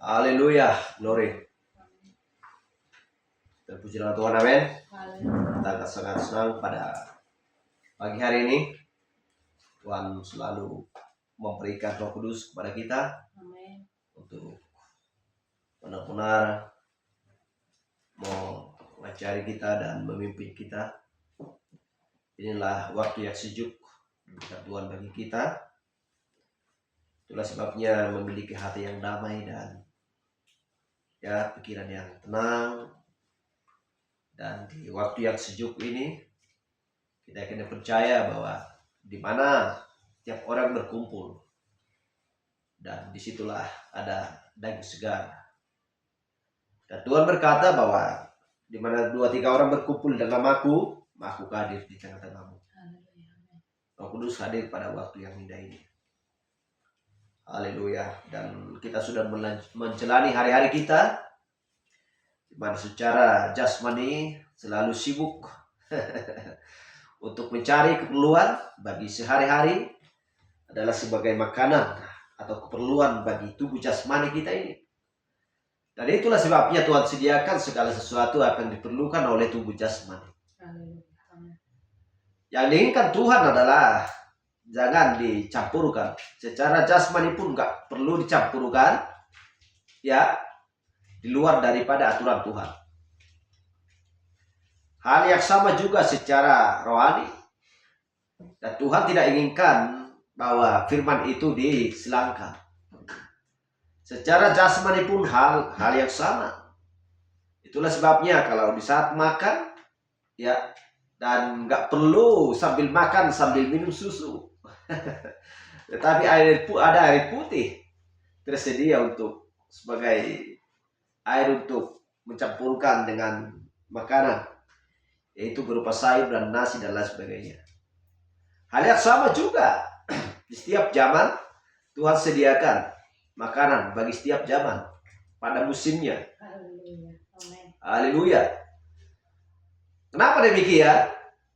Haleluya, glory. Terpuji nama Tuhan, amin. Kita sangat senang pada pagi hari ini. Tuhan selalu memberikan Roh Kudus kepada kita. Amin. Untuk benar-benar mengajari kita dan memimpin kita. Inilah waktu yang sejuk berkat Tuhan bagi kita. Itulah sebabnya memiliki hati yang damai dan pikiran yang tenang. Dan di waktu yang sejuk ini kita akan percaya bahwa di mana tiap orang berkumpul dan disitulah ada daging segar. Dan Tuhan berkata bahwa di mana 2-3 orang berkumpul dalam aku hadir di tengah-tengahmu. Roh Kudus hadir pada waktu yang indah ini. Haleluya. Dan kita sudah menjalani hari-hari kita di mana secara jasmani selalu sibuk untuk mencari keperluan bagi sehari-hari adalah sebagai makanan atau keperluan bagi tubuh jasmani kita ini. Dan itulah sebabnya Tuhan sediakan segala sesuatu akan diperlukan oleh tubuh jasmani. Yang diinginkan Tuhan adalah jangan dicampurkan. Secara jasmani pun nggak perlu dicampurkan, ya, di luar daripada aturan Tuhan. Hal yang sama juga secara rohani. Dan Tuhan tidak inginkan bahwa firman itu diselangkan. Secara jasmani pun hal yang sama. Itulah sebabnya kalau di saat makan, ya, dan nggak perlu sambil makan sambil minum susu. Tetapi ada air putih tersedia untuk sebagai air untuk mencampurkan dengan makanan, yaitu berupa sayur dan nasi dan lain sebagainya. Hal yang sama juga di setiap zaman Tuhan sediakan makanan bagi setiap zaman pada musimnya. Haleluya. Kenapa demikian?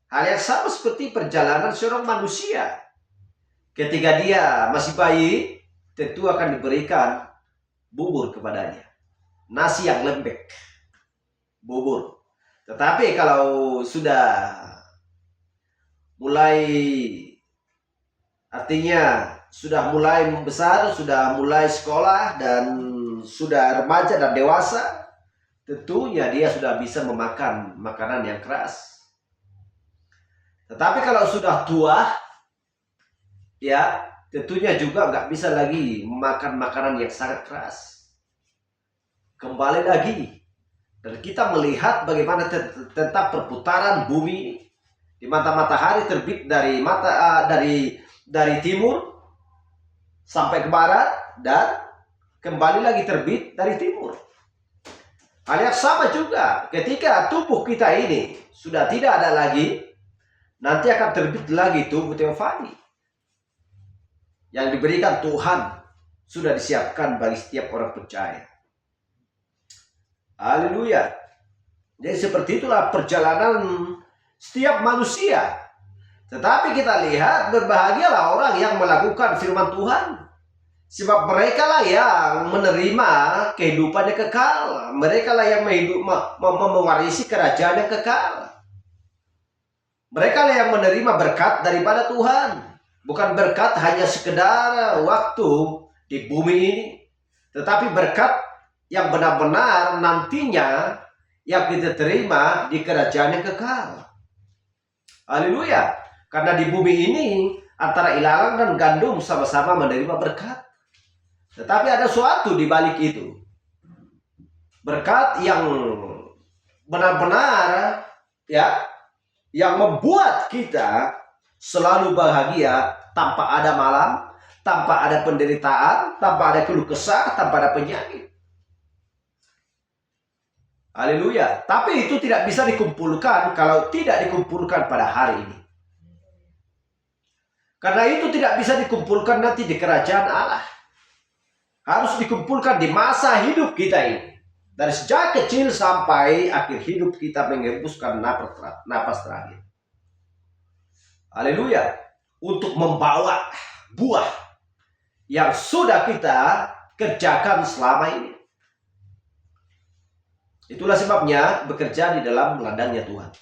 Hal yang sama seperti perjalanan seorang manusia. Ketika dia masih bayi, tentu akan diberikan bubur kepadanya. Nasi yang lembek, bubur. Tetapi kalau sudah mulai, artinya sudah mulai membesar, sudah mulai sekolah dan sudah remaja dan dewasa, tentunya dia sudah bisa memakan makanan yang keras. Tetapi kalau sudah tua, ya, tentunya juga nggak bisa lagi memakan makanan yang sangat keras. Kembali lagi, dan kita melihat bagaimana tentang perputaran bumi, di mana matahari terbit dari timur sampai ke barat dan kembali lagi terbit dari timur. Hal yang sama juga ketika tubuh kita ini sudah tidak ada lagi, nanti akan terbit lagi tubuh teofani yang diberikan Tuhan, sudah disiapkan bagi setiap orang percaya. Haleluya. Jadi seperti itulah perjalanan setiap manusia. Tetapi kita lihat, berbahagialah orang yang melakukan firman Tuhan, sebab mereka lah yang menerima kehidupan yang kekal. Mereka lah yang mewarisi kerajaan yang kekal. Mereka lah yang menerima berkat daripada Tuhan. Bukan berkat hanya sekedar waktu di bumi ini, tetapi berkat yang benar-benar nantinya yang kita terima di kerajaan yang kekal. Haleluya. Karena di bumi ini antara ilalang dan gandum sama-sama menerima berkat. Tetapi ada suatu di balik itu. Berkat yang benar-benar, ya, yang membuat kita selalu bahagia tanpa ada malam, tanpa ada penderitaan, tanpa ada keluh kesah, tanpa ada penyakit. Haleluya. Tapi itu tidak bisa dikumpulkan kalau tidak dikumpulkan pada hari ini. Karena itu tidak bisa dikumpulkan nanti di kerajaan Allah. Harus dikumpulkan di masa hidup kita ini. Dari sejak kecil sampai akhir hidup kita menghembuskan napas terakhir. Haleluya. Untuk membawa buah yang sudah kita kerjakan selama ini. Itulah sebabnya bekerja di dalam ladangnya Tuhan.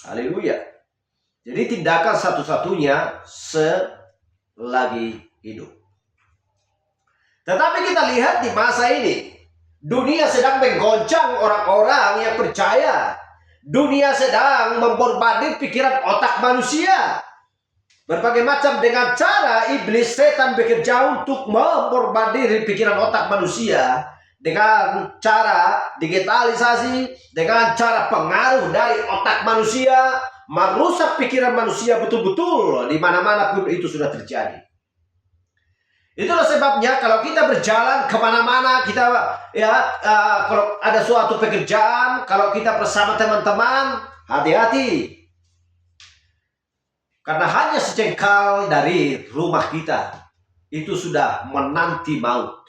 Haleluya. Jadi tindakan satu-satunya selagi hidup. Tetapi kita lihat di masa ini, dunia sedang menggoncang orang-orang yang percaya. Dunia sedang memborbardir pikiran otak manusia. Berbagai macam dengan cara iblis setan bekerja untuk memborbardir pikiran otak manusia. Dengan cara digitalisasi, dengan cara pengaruh dari otak manusia, merusak pikiran manusia betul-betul di mana-mana pun itu sudah terjadi. Itulah sebabnya kalau kita berjalan kemana-mana, kita kalau ada suatu pekerjaan, kalau kita bersama teman-teman, hati-hati. Karena hanya sejengkal dari rumah kita, itu sudah menanti maut.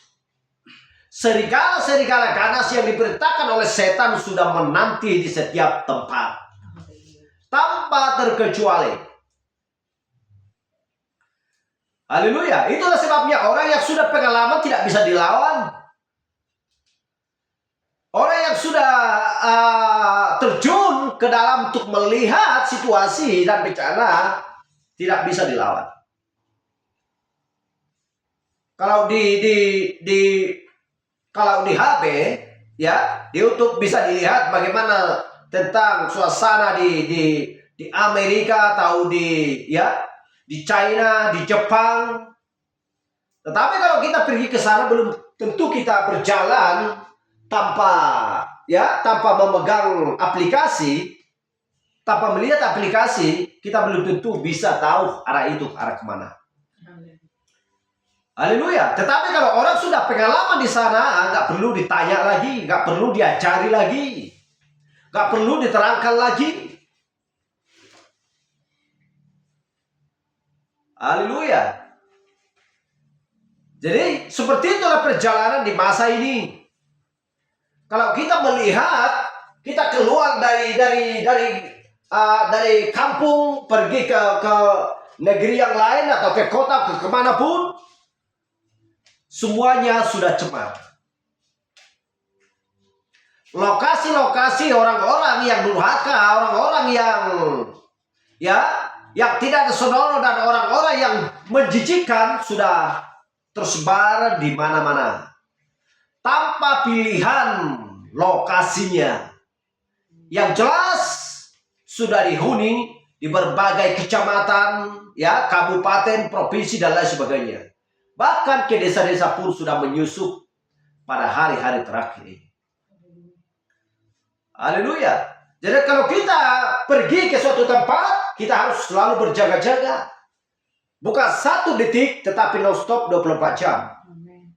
Serigala-serigala ganas yang diperintahkan oleh setan sudah menanti di setiap tempat, tanpa terkecuali. Haleluya. Itulah sebabnya orang yang sudah pengalaman tidak bisa dilawan. Orang yang sudah terjun ke dalam untuk melihat situasi dan bencana tidak bisa dilawan. Kalau kalau di HP ya, di YouTube bisa dilihat bagaimana tentang suasana di Amerika atau di China, di Jepang. Tetapi kalau kita pergi ke sana belum tentu kita berjalan tanpa memegang aplikasi, tanpa melihat aplikasi, kita belum tentu bisa tahu arah kemana. Haleluya. Tetapi kalau orang sudah pengalaman di sana, nggak perlu ditanya lagi, nggak perlu diajari lagi, nggak perlu diterangkan lagi. Haleluya. Jadi seperti itulah perjalanan di masa ini. Kalau kita melihat, kita keluar dari kampung pergi ke negeri yang lain atau ke kota, ke kemanapun, semuanya sudah cemar. Lokasi-lokasi orang-orang yang durhaka, orang-orang yang tidak ada senonoh dan orang-orang yang menjijikkan sudah tersebar di mana-mana tanpa pilihan lokasinya. Yang jelas sudah dihuni di berbagai kecamatan, kabupaten, provinsi dan lain sebagainya. Bahkan ke desa-desa pun sudah menyusup pada hari-hari terakhir ini. Haleluya. Jadi kalau kita pergi ke suatu tempat, kita harus selalu berjaga-jaga. Bukan 1 detik, tetapi non-stop 24 jam. Amen.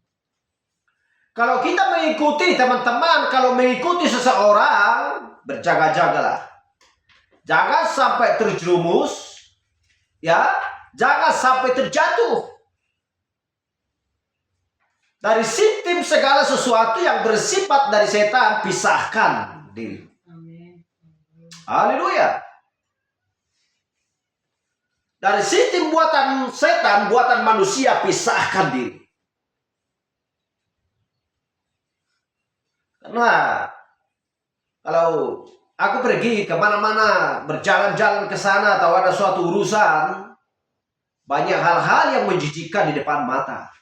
Kalau kita mengikuti teman-teman, kalau mengikuti seseorang, berjaga-jagalah. Jangan sampai terjerumus, jangan sampai terjatuh. Dari sistem segala sesuatu yang bersifat dari setan, pisahkan diri. Amen. Haleluya. Dari sistem buatan setan, buatan manusia, pisahkan diri. Karena kalau aku pergi kemana-mana, berjalan-jalan ke sana atau ada suatu urusan, banyak hal-hal yang menjijikkan di depan mata.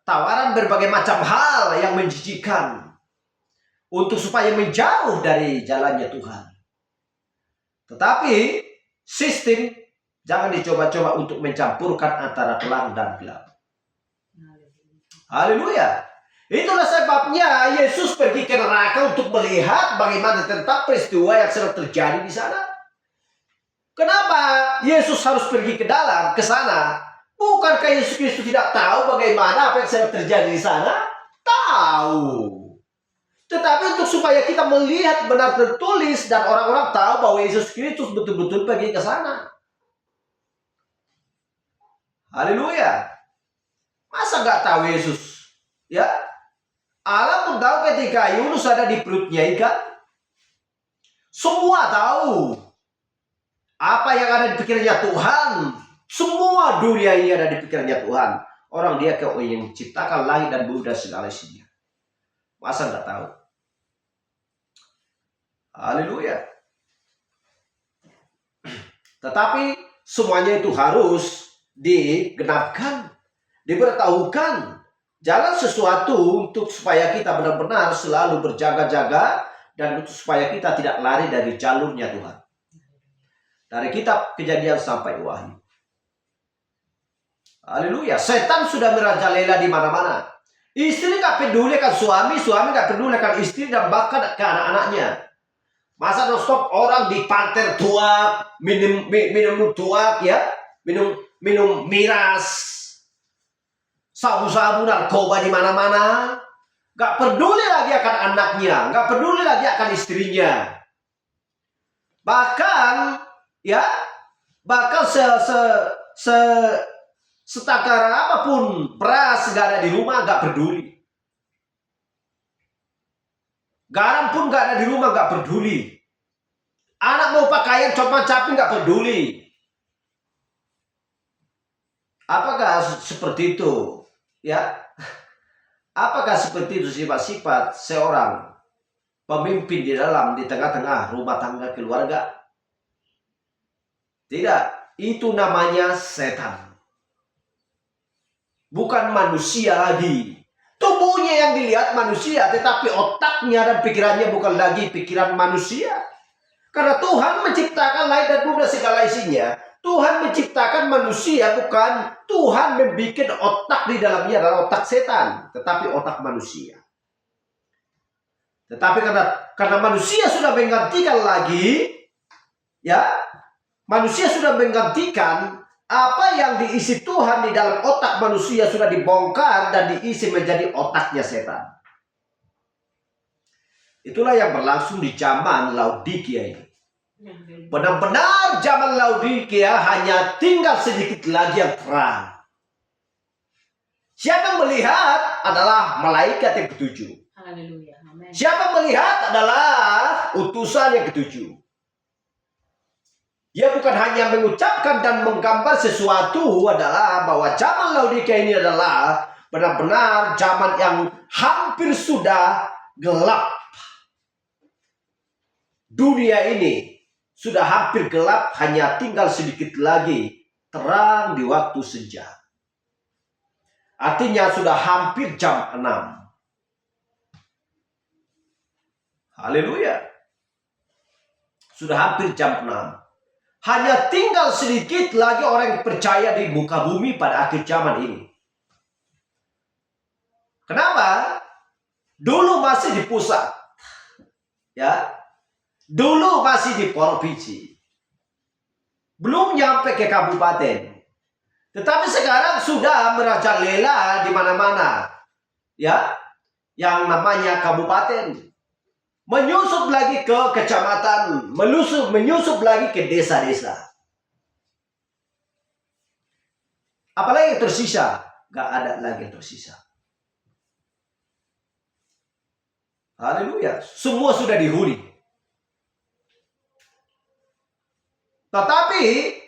Tawaran berbagai macam hal yang menjijikkan untuk supaya menjauh dari jalannya Tuhan. Tetapi sistem jangan dicoba-coba untuk mencampurkan antara terang dan gelap. Haleluya. Itulah sebabnya Yesus pergi ke neraka untuk melihat bagaimana tentang peristiwa yang sedang terjadi di sana. Kenapa Yesus harus pergi ke sana? Bukankah Yesus Kristus tidak tahu bagaimana apa yang sedang terjadi di sana? Tahu. Tetapi untuk supaya kita melihat benar tertulis dan orang-orang tahu bahwa Yesus Kristus betul-betul pergi ke sana. Haleluya. Masa nggak tahu Yesus? Allah pun tahu ketika Yunus ada di perutnya ikan. Semua tahu apa yang ada di pikirannya Tuhan. Semua dunia ini ada di pikirannya Tuhan. Orang dia yang menciptakan langit dan bumi dan segala isinya. Masa nggak tahu? Haleluya. Tetapi semuanya itu harus digenapkan, diberitahukan. Jangan sesuatu untuk supaya kita benar-benar selalu berjaga-jaga dan supaya kita tidak lari dari jalurnya Tuhan. Dari kitab Kejadian sampai Wahyu. Haleluya. Setan sudah merajalela di mana-mana. Istri nggak pedulikan suami, suami nggak pedulikan istri dan bahkan ke anak-anaknya. Masa non-stop orang di pantai tuak, minum tuak ya, minum miras, sabu-sabu, narkoba di mana-mana. Gak peduli lagi akan anaknya, gak peduli lagi akan istrinya. Bahkan ya, bahkan setakar apapun beras gak ada di rumah, gak peduli. Garam pun gak ada di rumah, gak peduli. Anak mau pakaian cuma caping gak peduli. Apakah seperti itu? Ya, apakah seperti itu sifat-sifat seorang pemimpin di tengah-tengah rumah tangga keluarga? Tidak, itu namanya setan. Bukan manusia lagi. Tubuhnya yang dilihat manusia, tetapi otaknya dan pikirannya bukan lagi pikiran manusia. Karena Tuhan menciptakan langit dan bumi dan segala isinya. Tuhan menciptakan manusia, bukan Tuhan membuat otak di dalamnya adalah otak setan, tetapi otak manusia. Tetapi karena manusia sudah menggantikan lagi, ya, manusia sudah menggantikan apa yang diisi Tuhan di dalam otak manusia sudah dibongkar dan diisi menjadi otaknya setan. Itulah yang berlangsung di zaman Laodikia ini. Benar-benar zaman Laodikia hanya tinggal sedikit lagi yang terang. Siapa yang melihat adalah malaikat yang ketujuh. Haleluya. Amin. Siapa yang melihat adalah utusan yang ketujuh. Dia bukan hanya mengucapkan dan menggambar sesuatu, adalah bahwa zaman Laodikia ini adalah benar-benar zaman yang hampir sudah gelap. Dunia ini sudah hampir gelap, hanya tinggal sedikit lagi terang di waktu senja. Artinya sudah hampir jam 6. Haleluya. Sudah hampir jam 6. Hanya tinggal sedikit lagi orang yang percaya di muka bumi pada akhir zaman ini. Kenapa? Dulu masih di pusat. Ya. Dulu masih di provinsi. Belum nyampe ke kabupaten. Tetapi sekarang sudah merajalela di mana-mana. Ya. Yang namanya kabupaten. Menyusup lagi ke kecamatan, menyusup lagi ke desa-desa. Apalagi yang tersisa? Gak ada lagi yang tersisa. Haleluya. Semua sudah dihuni. Tetapi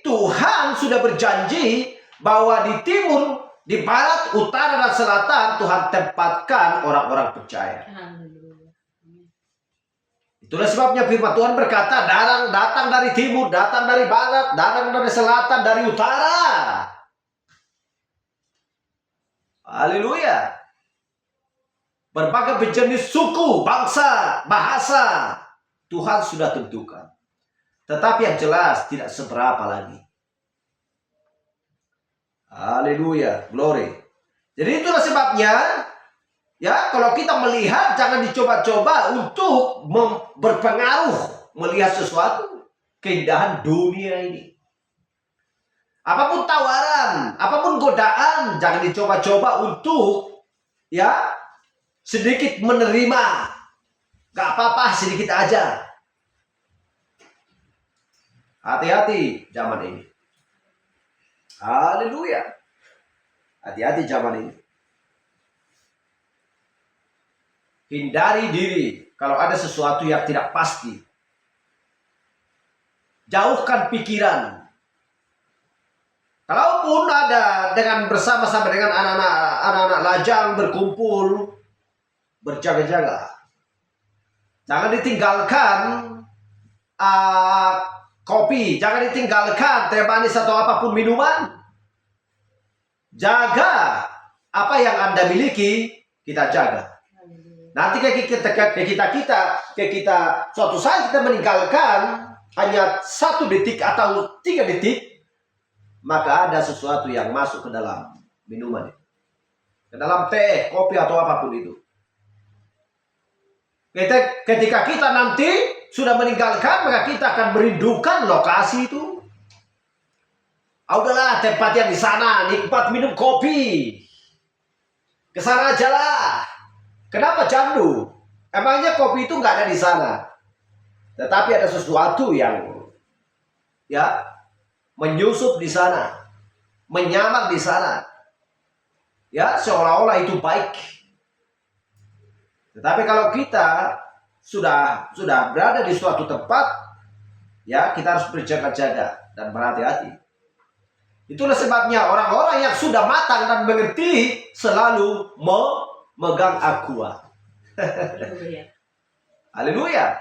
Tuhan sudah berjanji bahwa di timur, di barat, utara, dan selatan Tuhan tempatkan orang-orang percaya. Itulah sebabnya firman Tuhan berkata, datang dari timur, datang dari barat, datang dari selatan, dari utara. Haleluya. Berbagai jenis suku, bangsa, bahasa Tuhan sudah tentukan. Tetapi yang jelas tidak seberapa lagi. Haleluya, glory. Jadi itulah sebabnya, ya, kalau kita melihat jangan dicoba-coba untuk berpengaruh melihat sesuatu keindahan dunia ini. Apapun tawaran, apapun godaan, jangan dicoba-coba untuk, ya, sedikit menerima. Gak apa-apa, sedikit aja. Hati-hati zaman ini. Haleluya. Hati-hati zaman ini. Hindari diri kalau ada sesuatu yang tidak pasti. Jauhkan pikiran. Kalaupun ada dengan bersama-sama dengan anak-anak lajang berkumpul, berjaga-jaga. Jangan ditinggalkan kopi, jangan ditinggalkan teh manis atau apapun minuman. Jaga apa yang Anda miliki, kita jaga. Nanti kita suatu saat kita meninggalkan hanya 1 detik atau 3 detik, maka ada sesuatu yang masuk ke dalam minuman, ke dalam teh, kopi atau apapun itu. Ketika kita nanti sudah meninggalkan, maka kita akan merindukan lokasi itu. Udahlah, tempat yang di sana, nikmat minum kopi. Ke sana aja lah. Kenapa candu? Emangnya kopi itu nggak ada di sana. Tetapi ada sesuatu yang menyusup di sana, menyamar di sana. Ya, seolah-olah itu baik. Tetapi kalau kita sudah berada di suatu tempat, ya kita harus berjaga-jaga dan berhati-hati. Itulah sebabnya orang-orang yang sudah matang dan mengerti selalu memegang aqua. Haleluya.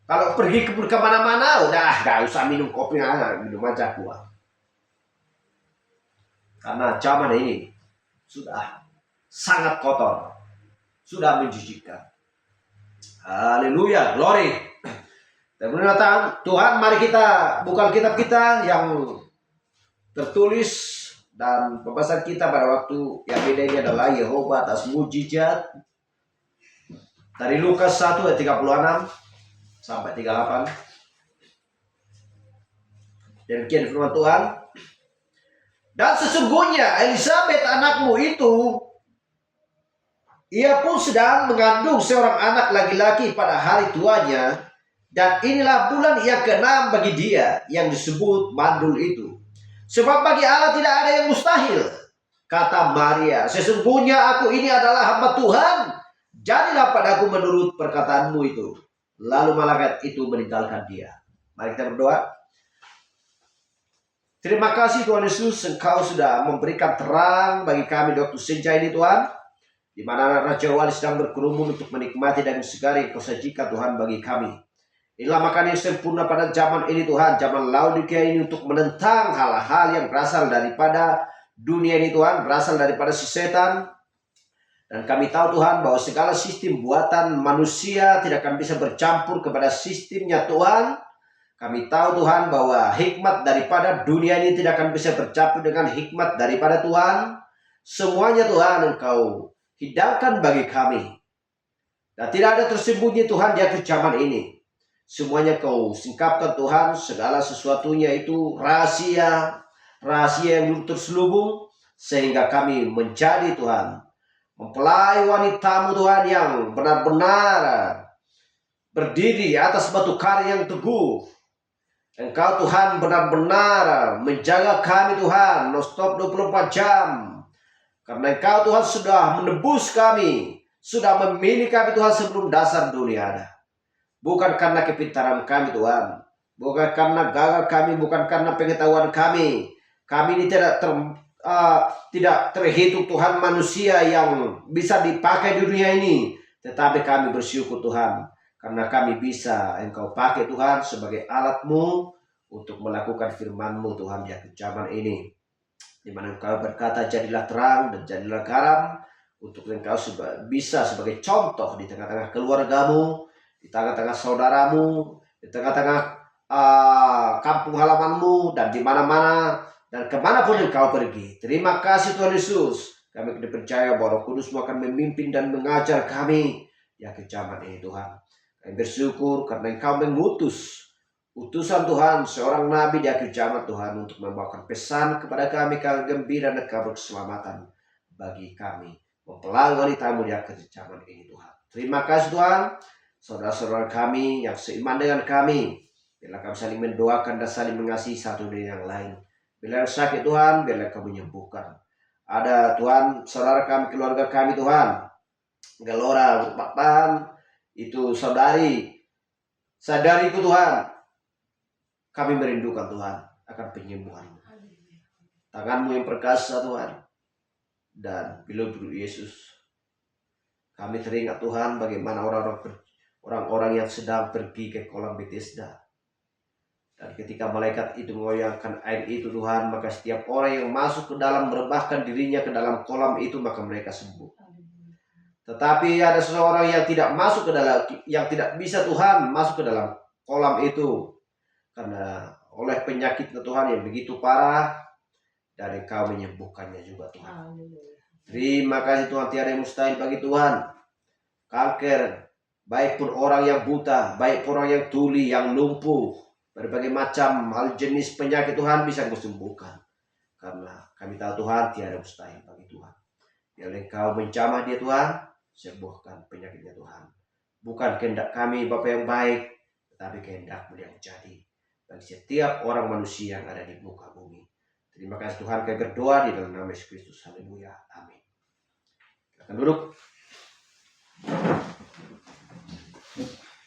Kalau pergi ke mana-mana, udah gak usah minum kopi, minum aja aqua. Karena zaman ini sudah sangat kotor, sudah menjijikkan. Haleluya, glory. Tuhan, mari kita buka kitab kita yang tertulis, dan pembahasan kita pada waktu yang beda ini adalah Yehova atas mujizat. Dari Lukas 1 ayat 36 sampai 38. Demikian firman Tuhan. Dan sesungguhnya Elisabet anakmu itu, ia pun sedang mengandung seorang anak laki-laki pada hari tuanya, dan inilah bulan yang ke-6 bagi dia, yang disebut mandul itu. Sebab bagi Allah tidak ada yang mustahil. Kata Maria, sesungguhnya aku ini adalah hamba Tuhan, jadilah padaku menurut perkataanmu itu. Lalu malaikat itu meninggalkan dia. Mari kita berdoa. Terima kasih Tuhan Yesus, Engkau sudah memberikan terang bagi kami di waktu senja ini Tuhan, di mana Raja Wali sedang berkerumun untuk menikmati daging segar yang Kau sajikan Tuhan bagi kami. Inilah makanan yang sempurna pada zaman ini Tuhan, zaman Laodikia ini, untuk menentang hal-hal yang berasal daripada dunia ini Tuhan, berasal daripada si setan. Dan kami tahu Tuhan bahwa segala sistem buatan manusia tidak akan bisa bercampur kepada sistemnya Tuhan. Kami tahu Tuhan bahwa hikmat daripada dunia ini tidak akan bisa bercampur dengan hikmat daripada Tuhan. Semuanya Tuhan Engkau hidangkan bagi kami. Dan tidak ada tersembunyi Tuhan di akhir zaman ini. Semuanya Kau singkapkan Tuhan, segala sesuatunya itu rahasia yang belum terselubung, sehingga kami menjadi Tuhan mempelai wanitamu Tuhan yang benar-benar berdiri atas batu karang yang teguh. Engkau Tuhan benar-benar menjaga kami Tuhan non-stop 24 jam. Karena Engkau Tuhan sudah menebus kami, sudah memilih kami Tuhan sebelum dasar dunia ada. Bukan karena kepintaran kami Tuhan, bukan karena gagal kami, bukan karena pengetahuan kami. Kami ini tidak terhitung Tuhan manusia yang bisa dipakai di dunia ini. Tetapi kami bersyukur Tuhan, karena kami bisa Engkau pakai Tuhan sebagai alat-Mu untuk melakukan firman-Mu Tuhan di akhir zaman ini. Di mana Engkau berkata, jadilah terang dan jadilah garam, untuk Engkau bisa sebagai contoh di tengah-tengah keluargamu, di tengah-tengah saudaramu, di tengah-tengah kampung halamanmu, dan di mana-mana dan kemanapun Engkau pergi. Terima kasih Tuhan Yesus. Kami dipercaya bahwa Roh Kudus-Mu akan memimpin dan mengajar kami di akhir zaman ini Tuhan. Kami bersyukur karena Engkau mengutus utusan Tuhan, seorang nabi di akhir zaman Tuhan, untuk membawakan pesan kepada kami, kabar gembira dan kabar keselamatan bagi kami, mempelai wanita-Mu di akhir zaman ini Tuhan. Terima kasih Tuhan. Saudara-saudara kami yang seiman dengan kami, biarlah kami saling mendoakan dan saling mengasihi satu dengan yang lain. Bila sakit Tuhan, biarlah Kau menyembuhkan. Ada Tuhan, saudara kami, keluarga kami Tuhan, gelora berpaktan, itu sadariku Tuhan, kami merindukan Tuhan akan penyembuhan. tangan-Mu yang perkasa Tuhan. Dan bila Yesus, kami teringat Tuhan bagaimana orang-orang yang sedang pergi ke kolam Bethesda. Dan ketika malaikat itu mengoyangkan air itu Tuhan, maka setiap orang yang masuk ke dalam merebahkan dirinya ke dalam kolam itu, maka mereka sembuh. Tetapi ada seseorang yang tidak masuk ke dalam, yang tidak bisa Tuhan masuk ke dalam kolam itu, karena oleh penyakit Tuhan yang begitu parah, dan Engkau menyembuhkannya juga Tuhan. Terima kasih Tuhan, tiada yang mustahil bagi Tuhan. Kanker, baik pun orang yang buta, baik pun orang yang tuli, yang lumpuh, berbagai macam hal jenis penyakit Tuhan bisa Engkau sembuhkan. Karena kami tahu Tuhan tiada mustahil bagi Tuhan. Biar Engkau menjamah dia Tuhan, sembuhkan penyakitnya Tuhan. Bukan kehendak kami Bapa yang baik, tetapi kehendak-Mu yang jadi bagi setiap orang manusia yang ada di muka bumi. Terima kasih Tuhan, kami berdoa di dalam nama Yesus Kristus. Haleluya. Amin. Akan duduk.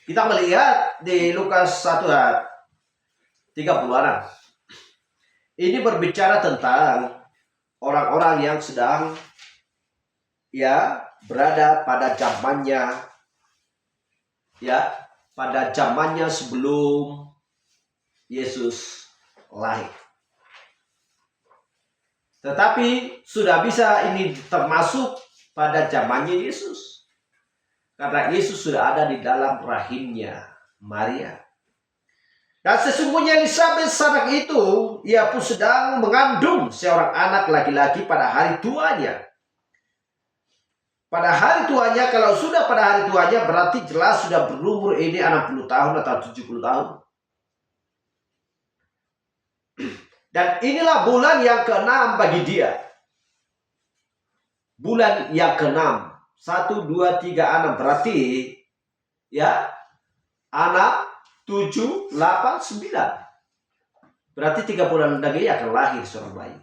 Kita melihat di Lukas 1 ayat 36. Ini berbicara tentang orang-orang yang sedang berada pada zamannya, pada zamannya sebelum Yesus lahir. Tetapi sudah bisa ini termasuk pada zamannya Yesus, karena Yesus sudah ada di dalam rahimnya Maria. Dan sesungguhnya Elizabeth saat itu, ia pun sedang mengandung seorang anak laki-laki pada hari tuanya. Pada hari tuanya, kalau sudah pada hari tuanya, berarti jelas sudah berumur ini 60 tahun atau 70 tahun. Dan inilah bulan yang ke-6 bagi dia. Bulan yang ke-6. 1, 2, 3, 6. Berarti, anak 7, 8, 9. Berarti 3 bulan lagi akan lahir seorang bayi.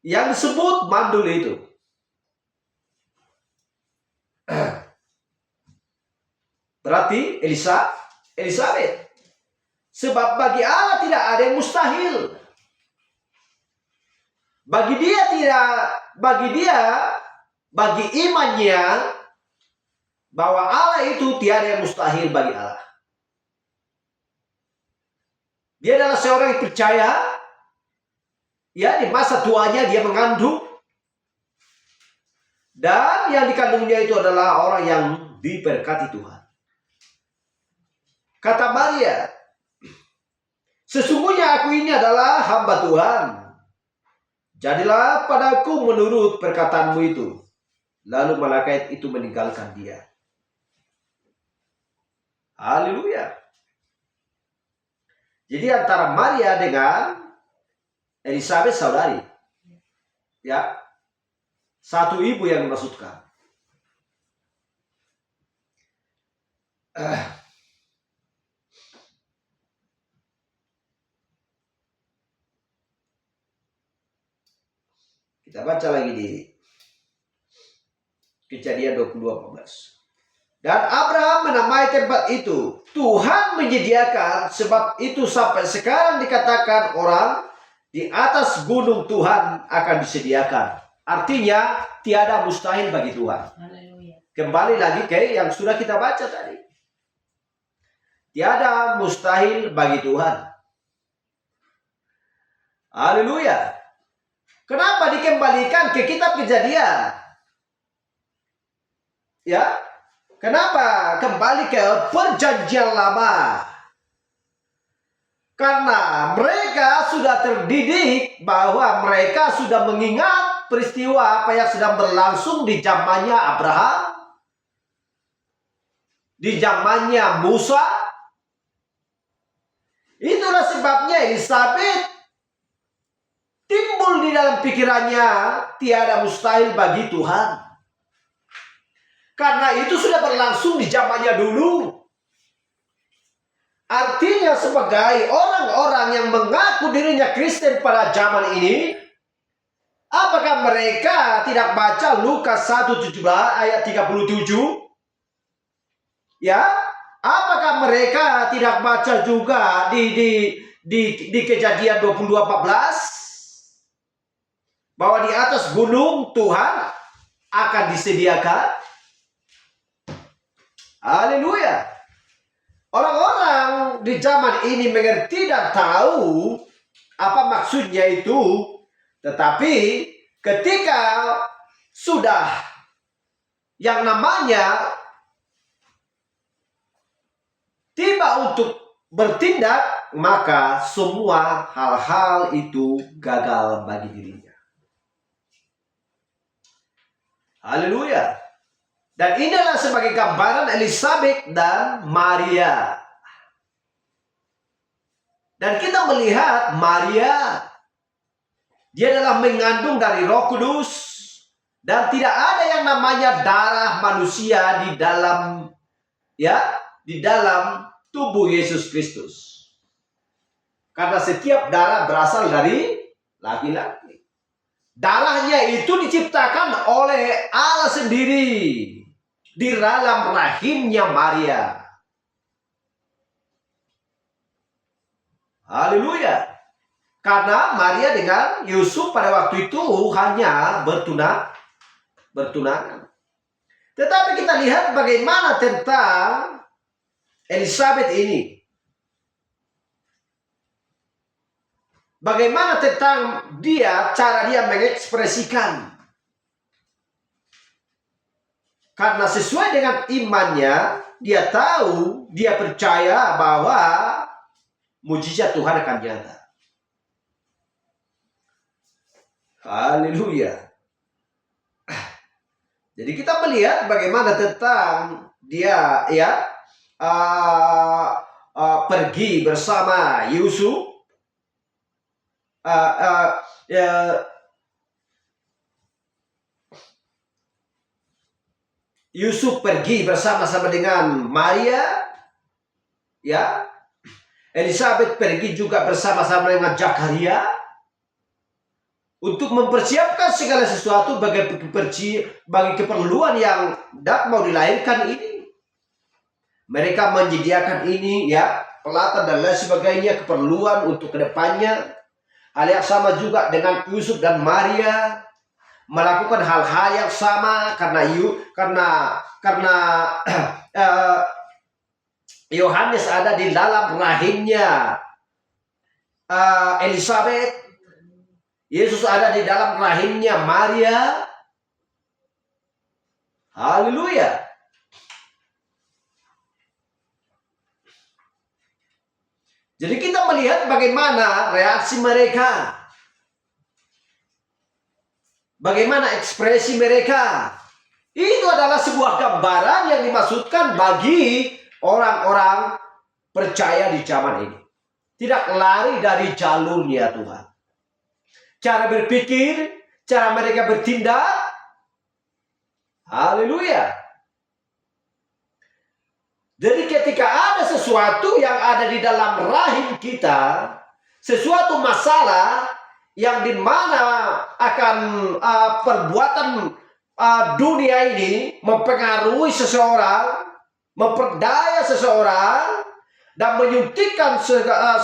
Yang disebut mandul itu. Berarti Elizabeth. Sebab bagi Allah tidak ada yang mustahil. Bagi imannya, bahwa Allah itu tiada yang mustahil bagi Allah. Dia adalah seorang yang percaya, di masa tuanya dia mengandung, dan yang dikandungnya itu adalah orang yang diberkati Tuhan. Kata Maria, sesungguhnya aku ini adalah hamba Tuhan. Jadilah padaku menurut perkataanmu itu. Lalu malaikat itu meninggalkan dia. Haleluya. Jadi antara Maria dengan Elizabeth saudari. Satu ibu yang dimaksudkan. Kita baca lagi di Kejadian 22:14. Dan Abraham menamai tempat itu Tuhan menyediakan, sebab itu sampai sekarang dikatakan orang di atas gunung Tuhan akan disediakan. Artinya tiada mustahil bagi Tuhan. Kembali lagi ke yang sudah kita baca tadi. Tiada mustahil bagi Tuhan. Haleluya. Kenapa dikembalikan ke kitab Kejadian? Kenapa kembali ke perjanjian lama? Karena mereka sudah terdidik, bahwa mereka sudah mengingat peristiwa apa yang sedang berlangsung di zamannya Abraham, di zamannya Musa. Itulah sebabnya Elizabeth timbul di dalam pikirannya, tiada mustahil bagi Tuhan. Karena itu sudah berlangsung di zamannya dulu. Artinya sebagai orang-orang yang mengaku dirinya Kristen pada zaman ini, apakah mereka tidak baca Lukas 1:17 ayat 37? Apakah mereka tidak baca juga di Kejadian 22:14 bahwa di atas gunung Tuhan akan disediakan. Haleluya. Orang-orang di zaman ini mengerti dan tahu apa maksudnya itu, tetapi ketika sudah yang namanya tiba untuk bertindak, maka semua hal-hal itu gagal bagi dirinya. Haleluya. Dan inilah sebagai gambaran Elizabeth dan Maria. Dan kita melihat Maria, dia adalah mengandung dari Roh Kudus, dan tidak ada yang namanya darah manusia di dalam tubuh Yesus Kristus. Karena setiap darah berasal dari laki-laki. Darahnya itu diciptakan oleh Allah sendiri di dalam rahimnya Maria. Haleluya. Karena Maria dengan Yusuf pada waktu itu hanya bertunangan. Tetapi kita lihat bagaimana tentang Elizabeth ini. Bagaimana tentang cara dia mengekspresikan. Karena sesuai dengan imannya, dia tahu, dia percaya bahwa mujizat Tuhan akan nyata. Haleluya. Jadi kita melihat bagaimana tentang dia pergi bersama Yusuf. Yusuf pergi bersama-sama dengan Maria, Elizabeth pergi juga bersama-sama dengan Zakaria untuk mempersiapkan segala sesuatu bagi keperluan yang mau dilahirkan ini. Mereka menyediakan ini, pelatan dan lain sebagainya, keperluan untuk kedepannya. Hal yang sama juga dengan Yusuf dan Maria, melakukan hal-hal yang sama karena Yohanes ada di dalam rahimnya Elizabeth, Yesus ada di dalam rahimnya Maria. Haleluya. Jadi kita melihat bagaimana reaksi mereka. Bagaimana ekspresi mereka. Itu adalah sebuah gambaran yang dimaksudkan bagi orang-orang percaya di zaman ini. Tidak lari dari jalurnya Tuhan. Cara berpikir, cara mereka bertindak. Haleluya. Jadi ketika ada sesuatu yang ada di dalam rahim kita, sesuatu masalah yang dimana akan perbuatan dunia ini mempengaruhi seseorang, memperdaya seseorang, dan menyuntikkan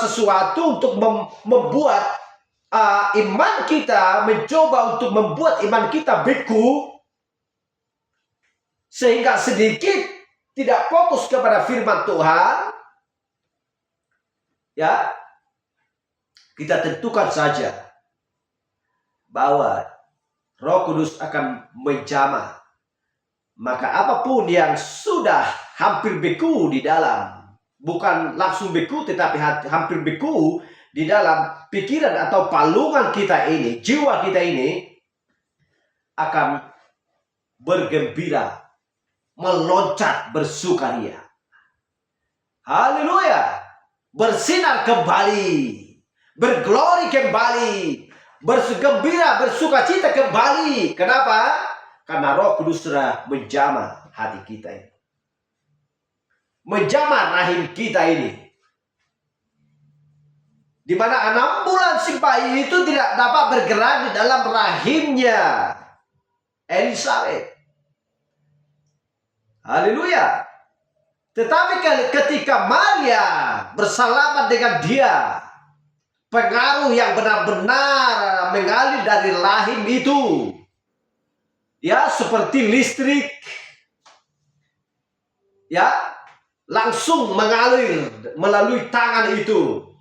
sesuatu untuk membuat iman kita, mencoba untuk membuat iman kita beku, sehingga sedikit tidak fokus kepada firman Tuhan, kita tentukan saja bahwa Roh Kudus akan menjamah. Maka apapun yang sudah hampir beku di dalam, bukan langsung beku tetapi hampir beku di dalam pikiran atau palungan kita ini, jiwa kita ini akan bergembira, meloncat bersukaria. Haleluya. Bersinar kembali, berglori kembali, bergembira, bersukacita kembali. Kenapa? Karena Roh Kudus sudah menjamah hati kita ini, menjamah rahim kita ini, di mana 6 bulan si bayi itu tidak dapat bergerak di dalam rahimnya Elizabeth. Haleluya. Tetapi ketika Maria bersalaman dengan dia, pengaruh yang benar-benar mengalir dari rahim itu. Ya, seperti listrik. Ya, langsung mengalir melalui tangan itu.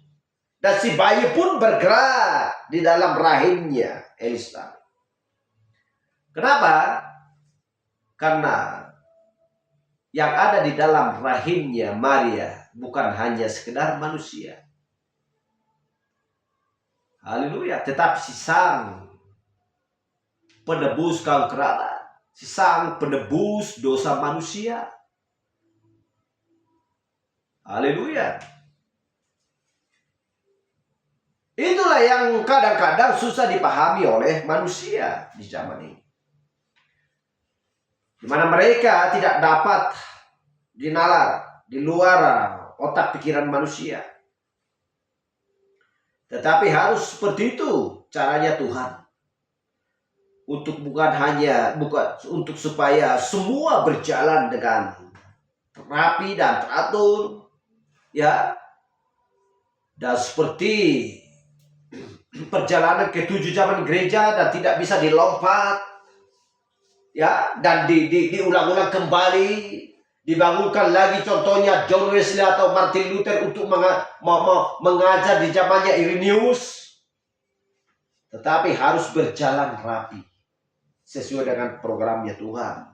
Dan si bayi pun bergerak di dalam rahimnya Elisa. Kenapa? Karena yang ada di dalam rahimnya Maria bukan hanya sekedar manusia. Haleluya. Tetapi si sang penebus kaum kerabat, si sang penebus dosa manusia. Haleluya. Itulah yang kadang-kadang susah dipahami oleh manusia di zaman ini. Di mana mereka tidak dapat dinalar di luar otak pikiran manusia. Tetapi harus seperti itu caranya Tuhan. Untuk untuk supaya semua berjalan dengan rapi dan teratur, ya. Dan seperti perjalanan ke-7 zaman gereja dan tidak bisa dilompat, ya, dan diulang-ulang kembali, dibangunkan lagi, contohnya John Wesley atau Martin Luther untuk mengajar di zamannya Irenaeus. Tetapi harus berjalan rapi sesuai dengan programnya Tuhan.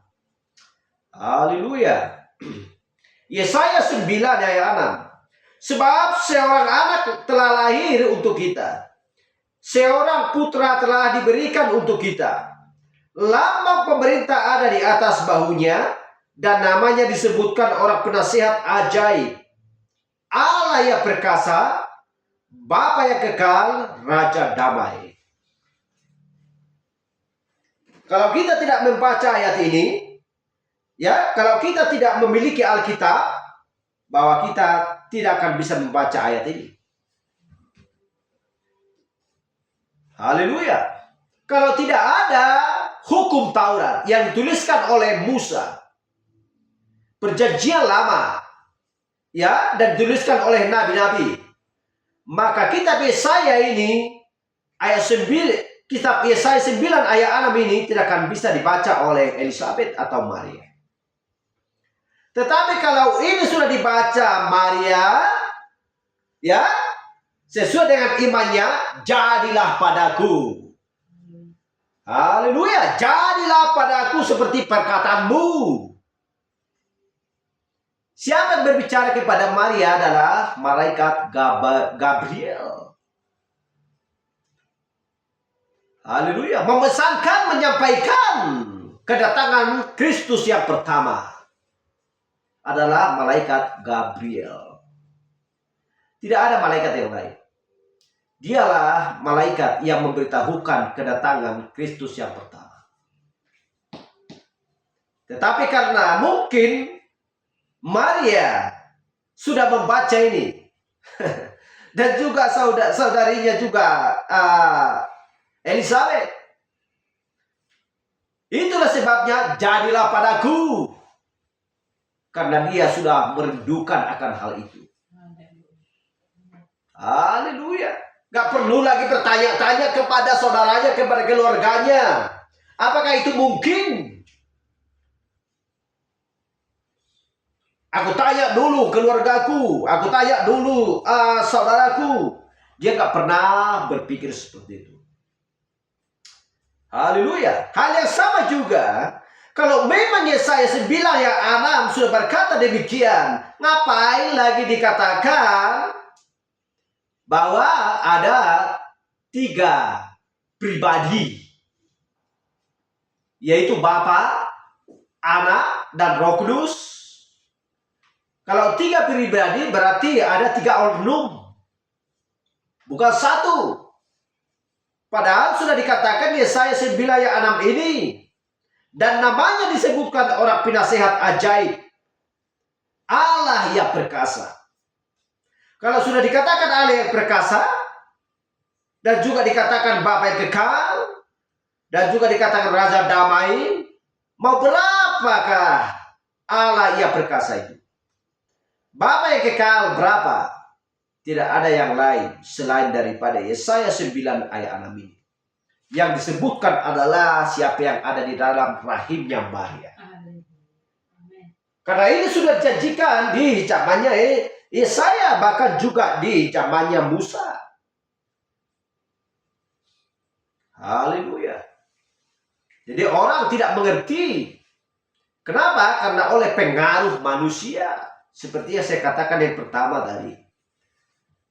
Haleluya. Yesaya 9 ayat 6. Sebab seorang anak telah lahir untuk kita, seorang putra telah diberikan untuk kita. Lambang pemerintah ada di atas bahunya, dan namanya disebutkan orang penasihat ajaib, Allah yang perkasa, Bapa yang kekal, Raja damai. Kalau kita tidak membaca ayat ini, ya, kalau kita tidak memiliki Alkitab, bahwa kita tidak akan bisa membaca ayat ini. Haleluya. Kalau tidak ada hukum Taurat yang dituliskan oleh Musa, perjanjian lama, ya, dan dituliskan oleh nabi-nabi, maka kitab Yesaya ini, ayat 9, kitab Yesaya 9 ayat 6 ini tidak akan bisa dibaca oleh Elizabeth atau Maria. Tetapi kalau ini sudah dibaca Maria, ya, sesuai dengan imannya, jadilah padaku. Haleluya, jadilah padaku seperti perkataanmu. Siapa yang berbicara kepada Maria adalah malaikat Gabriel. Haleluya, memesankan, menyampaikan kedatangan Kristus yang pertama adalah malaikat Gabriel. Tidak ada malaikat yang lain. Dialah malaikat yang memberitahukan kedatangan Kristus yang pertama. Tetapi karena mungkin Maria sudah membaca ini dan juga saudarinya juga Elizabeth, itulah sebabnya jadilah padaku, karena dia sudah merindukan akan hal itu. Haleluya. Gak perlu lagi bertanya-tanya kepada saudaranya, kepada keluarganya, apakah itu mungkin? Aku tanya dulu keluargaku, aku tanya dulu saudaraku. Dia gak pernah berpikir seperti itu. Haleluya. Hal yang sama juga, kalau memang Yesaya 9 ayat 6 sudah berkata demikian, ngapain lagi dikatakan bahwa ada 3 pribadi, yaitu Bapa, Anak, dan Roh Kudus? Kalau 3 pribadi berarti ada 3 oknum, bukan 1. Padahal sudah dikatakan Yesaya 9 ayat 6 ini, dan namanya disebutkan orang penasihat ajaib, Allah yang perkasa. Kalau sudah dikatakan Allah yang perkasa, dan juga dikatakan Bapa yang kekal, dan juga dikatakan Raja damai, mau berapakah Allah yang perkasa itu? Bapa yang kekal berapa? tidak ada yang lain selain daripada Yesaya 9 ayat 6 ini. Yang disebutkan adalah siapa yang ada di dalam rahimnya Maria. Karena ini sudah dijanjikan di zamannya Yesaya, bahkan juga di zamannya Musa. Haleluya. Jadi orang tidak mengerti. Kenapa? Karena oleh pengaruh manusia. Seperti yang saya katakan yang pertama tadi.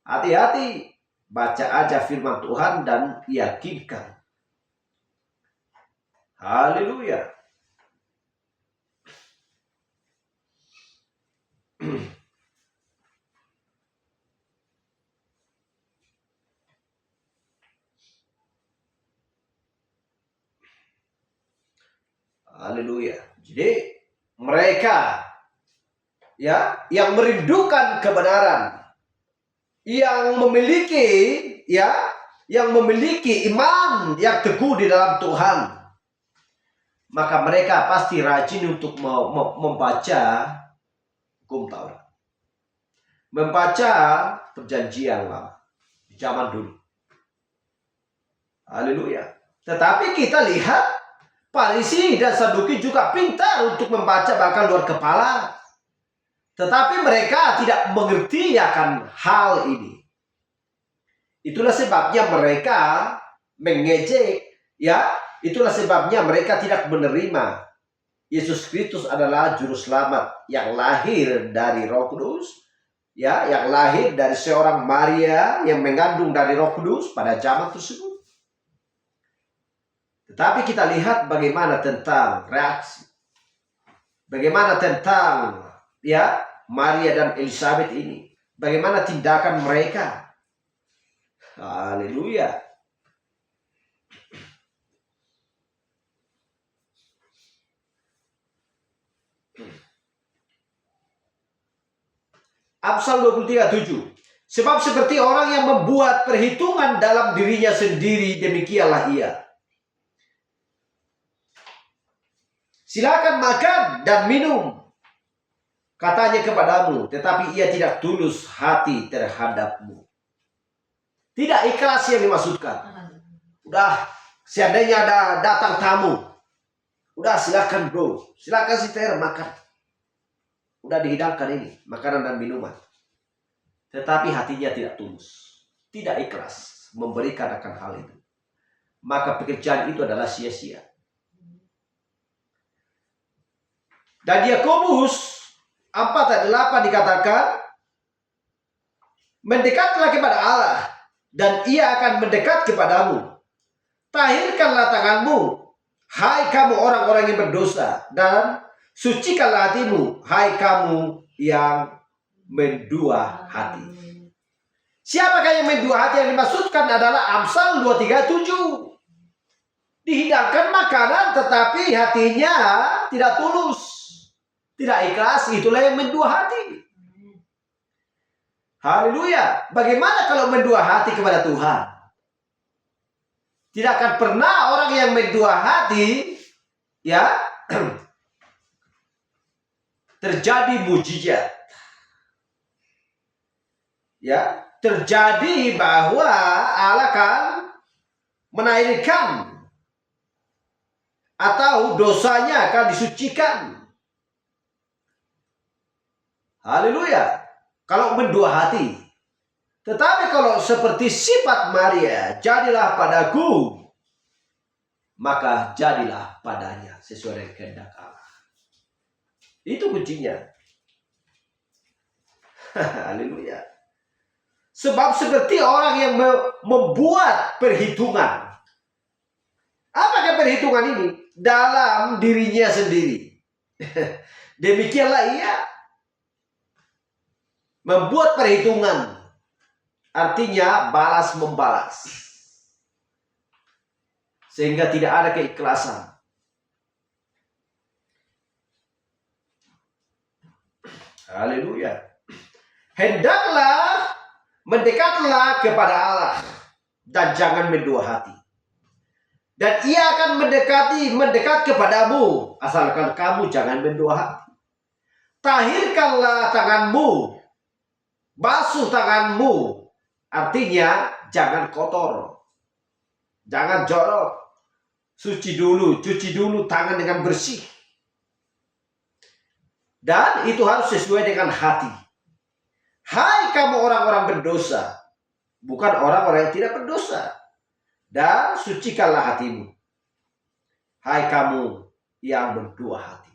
Hati-hati. Baca aja firman Tuhan dan yakinkan. Haleluya. Haleluya. Jadi mereka yang merindukan kebenaran, yang memiliki iman yang teguh di dalam Tuhan, maka mereka pasti rajin untuk membaca hukum Taurat, membaca perjanjian lama di zaman dulu. Haleluya. Tetapi kita lihat Farisi dan Saduki juga pintar untuk membaca bahkan luar kepala. Tetapi mereka tidak mengerti akan hal ini. Itulah sebabnya mereka mengejek, itulah sebabnya mereka tidak menerima Yesus Kristus adalah juru selamat yang lahir dari Roh Kudus, yang lahir dari seorang Maria yang mengandung dari Roh Kudus pada zaman tersebut. Tetapi kita lihat bagaimana tentang reaksi. Bagaimana tentang Maria dan Elizabeth ini. Bagaimana tindakan mereka. Haleluya. Amsal 23:7. Sebab seperti orang yang membuat perhitungan dalam dirinya sendiri, demikianlah ia. Silakan makan dan minum, katanya kepadamu, tetapi ia tidak tulus hati terhadapmu. Tidak ikhlas yang dimaksudkan. Udah, seandainya ada datang tamu, udah silakan bro, silakan sister makan. Udah dihidangkan ini, makanan dan minuman. Tetapi hatinya tidak tulus, tidak ikhlas memberikan akan hal itu. Maka pekerjaan itu adalah sia-sia. Dan Yakobus 4:8 dikatakan, mendekatlah kepada Allah dan ia akan mendekat kepadamu. Tahirkanlah tanganmu, hai kamu orang-orang yang berdosa, dan sucikanlah hatimu, hai kamu yang mendua hati. Siapakah yang mendua hati? Yang dimaksudkan adalah Amsal 23:7. Dihidangkan makanan tetapi hatinya tidak tulus, tidak ikhlas, itulah yang mendua hati. Haleluya. Bagaimana kalau mendua hati kepada Tuhan? Tidak akan pernah orang yang mendua hati terjadi mujizat. Terjadi bahwa Allah akan menaikkan atau dosanya akan disucikan. Haleluya. Kalau mendua hati. Tetapi kalau seperti sifat Maria, jadilah padaku, maka jadilah padanya sesuai dengan kehendak Allah. Itu kuncinya. Haleluya. Sebab seperti orang yang membuat perhitungan. Apakah perhitungan ini? Dalam dirinya sendiri. Demikianlah ia. Membuat perhitungan. Artinya balas membalas. Sehingga tidak ada keikhlasan. Haleluya. Hendaklah mendekatlah kepada Allah. Dan jangan mendua hati. Dan ia akan mendekat kepadamu. Asalkan kamu jangan mendua hati. Tahirkanlah tanganmu. basuh tanganmu. Artinya jangan kotor, jangan jorok. Cuci dulu tangan dengan bersih. Dan itu harus sesuai dengan hati. Hai kamu orang-orang berdosa, bukan orang-orang yang tidak berdosa, dan sucikanlah hatimu. Hai kamu yang berdua hati.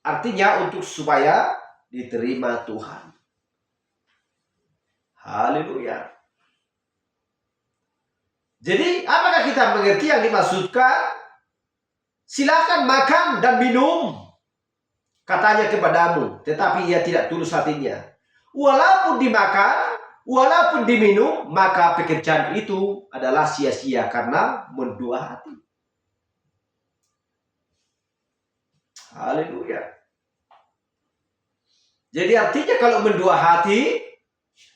Artinya untuk supaya diterima Tuhan. Haleluya. Jadi apakah kita mengerti yang dimaksudkan? Silakan makan dan minum, katanya kepadamu, tetapi ia tidak tulus hatinya. Walaupun dimakan, walaupun diminum, maka pekerjaan itu adalah sia-sia karena mendua hati. Haleluya. Jadi artinya kalau mendua hati,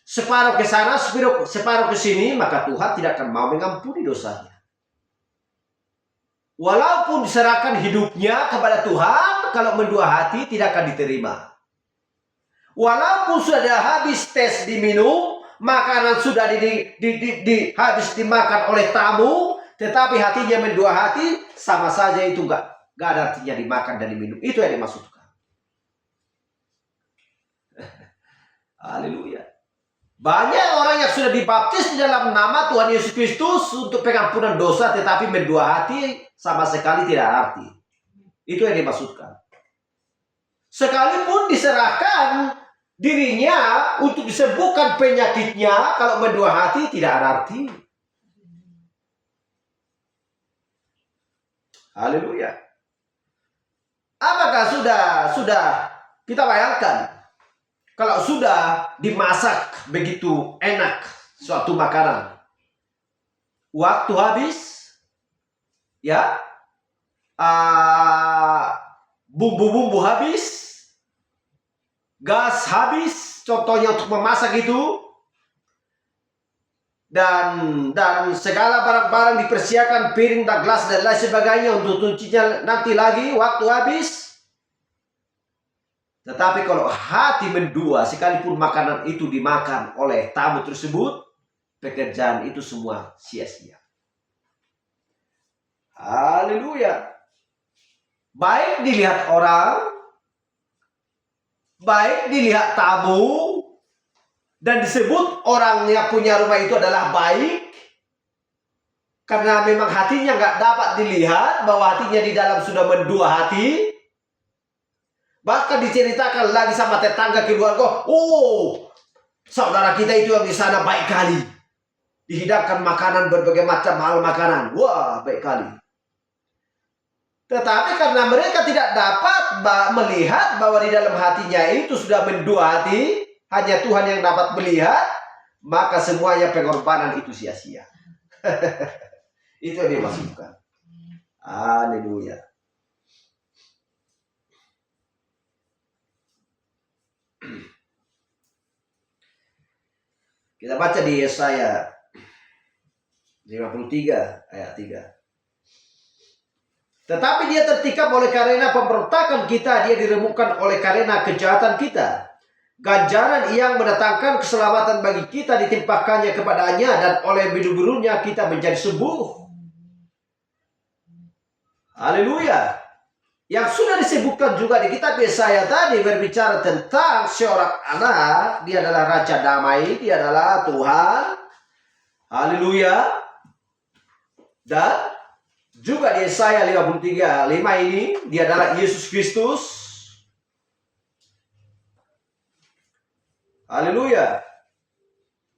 separuh ke sana, separuh ke sini, maka Tuhan tidak akan mau mengampuni dosanya. Walaupun diserahkan hidupnya kepada Tuhan, kalau mendua hati tidak akan diterima. Walaupun sudah habis tes diminum, makanan sudah habis dimakan oleh tamu, tetapi hatinya mendua hati, sama saja itu enggak ada artinya dimakan dan diminum. Itu yang dimaksudkan. Haleluya. Banyak orang yang sudah dibaptis di dalam nama Tuhan Yesus Kristus untuk pengampunan dosa, tetapi mendua hati sama sekali tidak arti. Itu yang dimaksudkan. Sekalipun diserahkan dirinya untuk disembuhkan penyakitnya, kalau mendua hati tidak ada arti. Haleluya. Apakah sudah kita bayangkan kalau sudah dimasak begitu enak suatu makanan, waktu habis, ya, bumbu-bumbu habis, gas habis, contohnya untuk memasak itu, dan segala barang-barang dipersiapkan, piring dan gelas dan lain sebagainya untuk cucinya nanti lagi, waktu habis. Tetapi kalau hati mendua, sekalipun makanan itu dimakan oleh tamu tersebut, pekerjaan itu semua sia-sia. Haleluya. Baik dilihat orang, baik dilihat tamu, dan disebut orang yang punya rumah itu adalah baik, karena memang hatinya nggak dapat dilihat bahwa hatinya di dalam sudah mendua hati. Bahkan diceritakan lagi sama tetangga keluarga, oh, saudara kita itu yang di sana baik kali, dihidangkan makanan berbagai macam hal makanan, wah baik kali. Tetapi karena mereka tidak dapat melihat bahwa di dalam hatinya itu sudah mendua hati, hanya Tuhan yang dapat melihat, maka semuanya pengorbanan itu sia-sia. Itu yang dimaksudkan. Haleluya. Kita baca di Yesaya 53 ayat 3. Tetapi dia tertikam oleh karena pemberontakan kita, dia diremukkan oleh karena kejahatan kita. Ganjaran yang mendatangkan keselamatan bagi kita ditimpakannya kepadanya, dan oleh biru-birunya kita menjadi sembuh. Haleluya. Yang sudah disebutkan juga di kitab Yesaya tadi berbicara tentang seorang anak, dia adalah Raja Damai, dia adalah Tuhan. Haleluya. Dan juga di Yesaya 53:5 ini, dia adalah Yesus Kristus. Haleluya.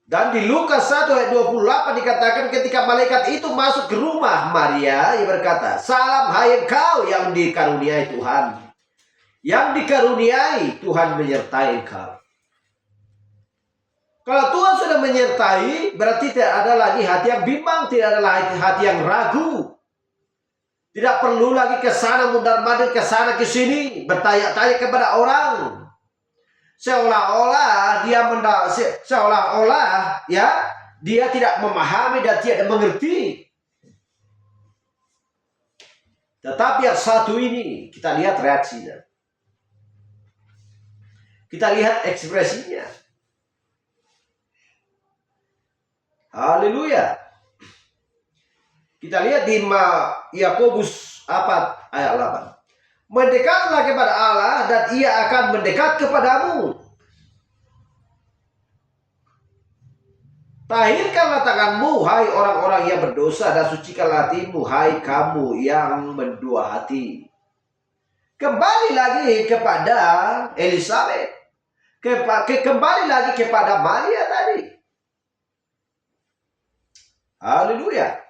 Dan di Lukas 1 ayat 28 dikatakan ketika malaikat itu masuk ke rumah Maria, ia berkata, salam hai engkau yang dikaruniai Tuhan. Yang dikaruniai Tuhan menyertai engkau. Kalau Tuhan sudah menyertai, berarti tidak ada lagi hati yang bimbang, tidak ada lagi hati yang ragu. Tidak perlu lagi ke sana mundar-mandir, ke sana ke sini, bertanya-tanya kepada orang. Seolah-olah dia tidak memahami dan tidak mengerti. Tetapi yang satu ini kita lihat reaksinya, kita lihat ekspresinya. Haleluya. Kita lihat di Yakobus 4 ayat 8. Mendekatlah kepada Allah dan ia akan mendekat kepadamu. Tahirkanlah tanganmu, hai orang-orang yang berdosa, dan sucikanlah hatimu, hai kamu yang mendua hati. Kembali lagi kepada Elizabeth. Kembali lagi kepada Maria tadi. Haleluya.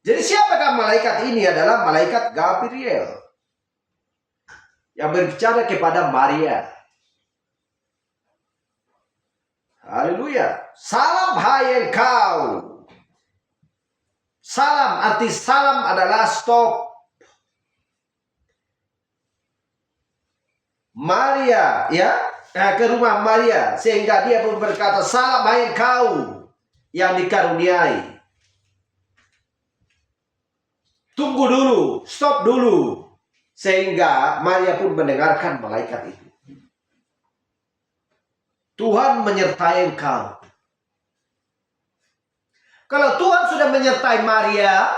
Jadi siapakah malaikat ini? Adalah malaikat Gabriel yang berbicara kepada Maria. Haleluya. Salam hai engkau. Salam, arti salam adalah stop. Maria, ya, ke rumah Maria, sehingga dia pun berkata, salam hai engkau yang dikaruniai. Tunggu dulu, stop dulu. Sehingga Maria pun mendengarkan malaikat itu. Tuhan menyertai engkau. Kalau Tuhan sudah menyertai Maria,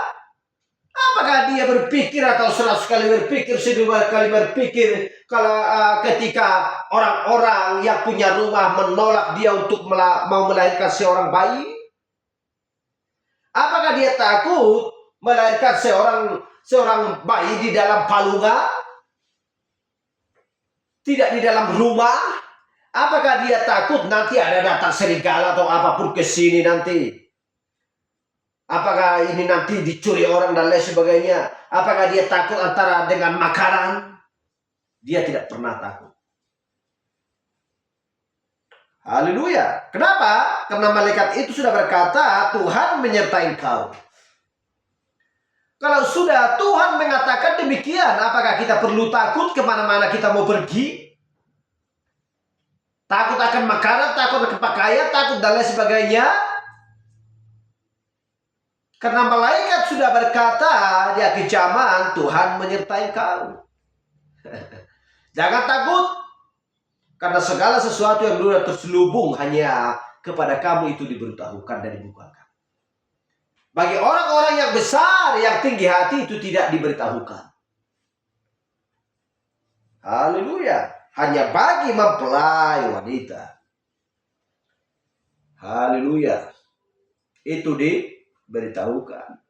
apakah dia berpikir atau 100 kali berpikir, 1000 kali berpikir kalau ketika orang-orang yang punya rumah menolak dia untuk mau melahirkan seorang bayi? Apakah dia takut melahirkan seorang bayi di dalam palungan? Tidak di dalam rumah? Apakah dia takut nanti ada datang serigala atau apapun ke sini nanti? Apakah ini nanti dicuri orang dan lain sebagainya? Apakah dia takut antara dengan makanan? Dia tidak pernah takut. Haleluya. Kenapa? Karena malaikat itu sudah berkata, Tuhan menyertai engkau. Kalau sudah Tuhan mengatakan demikian, apakah kita perlu takut kemana-mana kita mau pergi? Takut akan makanan, takut akan pakaian, takut dan lain sebagainya. Karena malaikat sudah berkata di akhir zaman, Tuhan menyertai kau. Jangan takut. Karena segala sesuatu yang sudah terselubung hanya kepada kamu itu diberitahukan dan dibukakan. Bagi orang-orang yang besar, yang tinggi hati itu tidak diberitahukan. Haleluya. Hanya bagi mempelai wanita. Haleluya. Itu diberitahukan.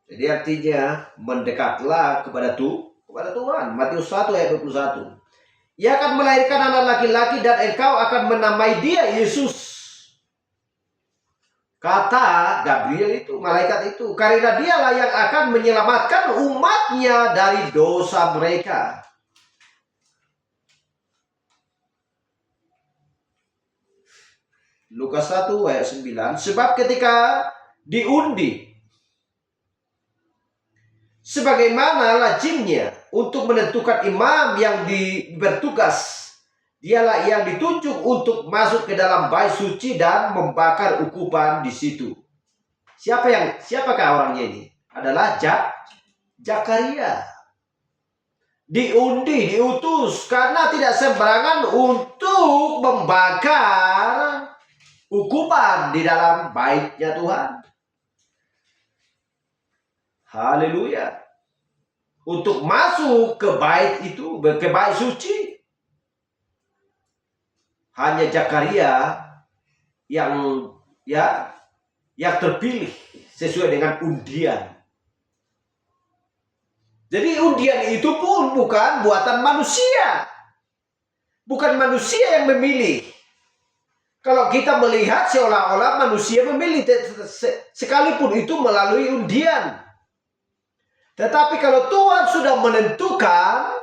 Jadi artinya mendekatlah kepada Tuhan. Matius 1 ayat 21. Ia akan melahirkan anak laki-laki dan engkau akan menamai dia Yesus. Kata Gabriel itu, malaikat itu. Karena dialah yang akan menyelamatkan umatnya dari dosa mereka. Lukas 1 ayat 9. Sebab ketika diundi, sebagaimana lazimnya untuk menentukan imam yang bertugas, dialah yang ditunjuk untuk masuk ke dalam bait suci dan membakar ukupan di situ. Siapakah orangnya ini? Adalah Zakaria. Diundi, diutus karena tidak sembarangan untuk membakar ukupan di dalam baitnya Tuhan. Haleluya. Untuk masuk ke bait itu, ke bait suci, hanya Zakaria yang terpilih sesuai dengan undian. Jadi undian itu pun bukan buatan manusia. Bukan manusia yang memilih. Kalau kita melihat seolah-olah manusia memilih, sekalipun itu melalui undian. Tetapi kalau Tuhan sudah menentukan,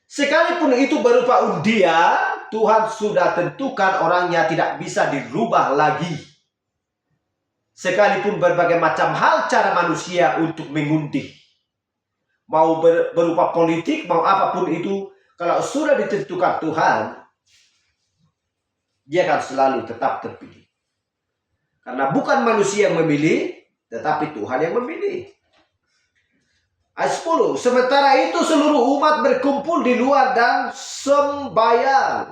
sekalipun itu berupa undian, Tuhan sudah tentukan orangnya tidak bisa dirubah lagi. Sekalipun berbagai macam hal cara manusia untuk mengundi. Mau berupa politik, mau apapun itu, kalau sudah ditentukan Tuhan, dia akan selalu tetap terpilih. Karena bukan manusia yang memilih, tetapi Tuhan yang memilih. Ayat 10. Sementara itu seluruh umat berkumpul di luar dan sembahyang.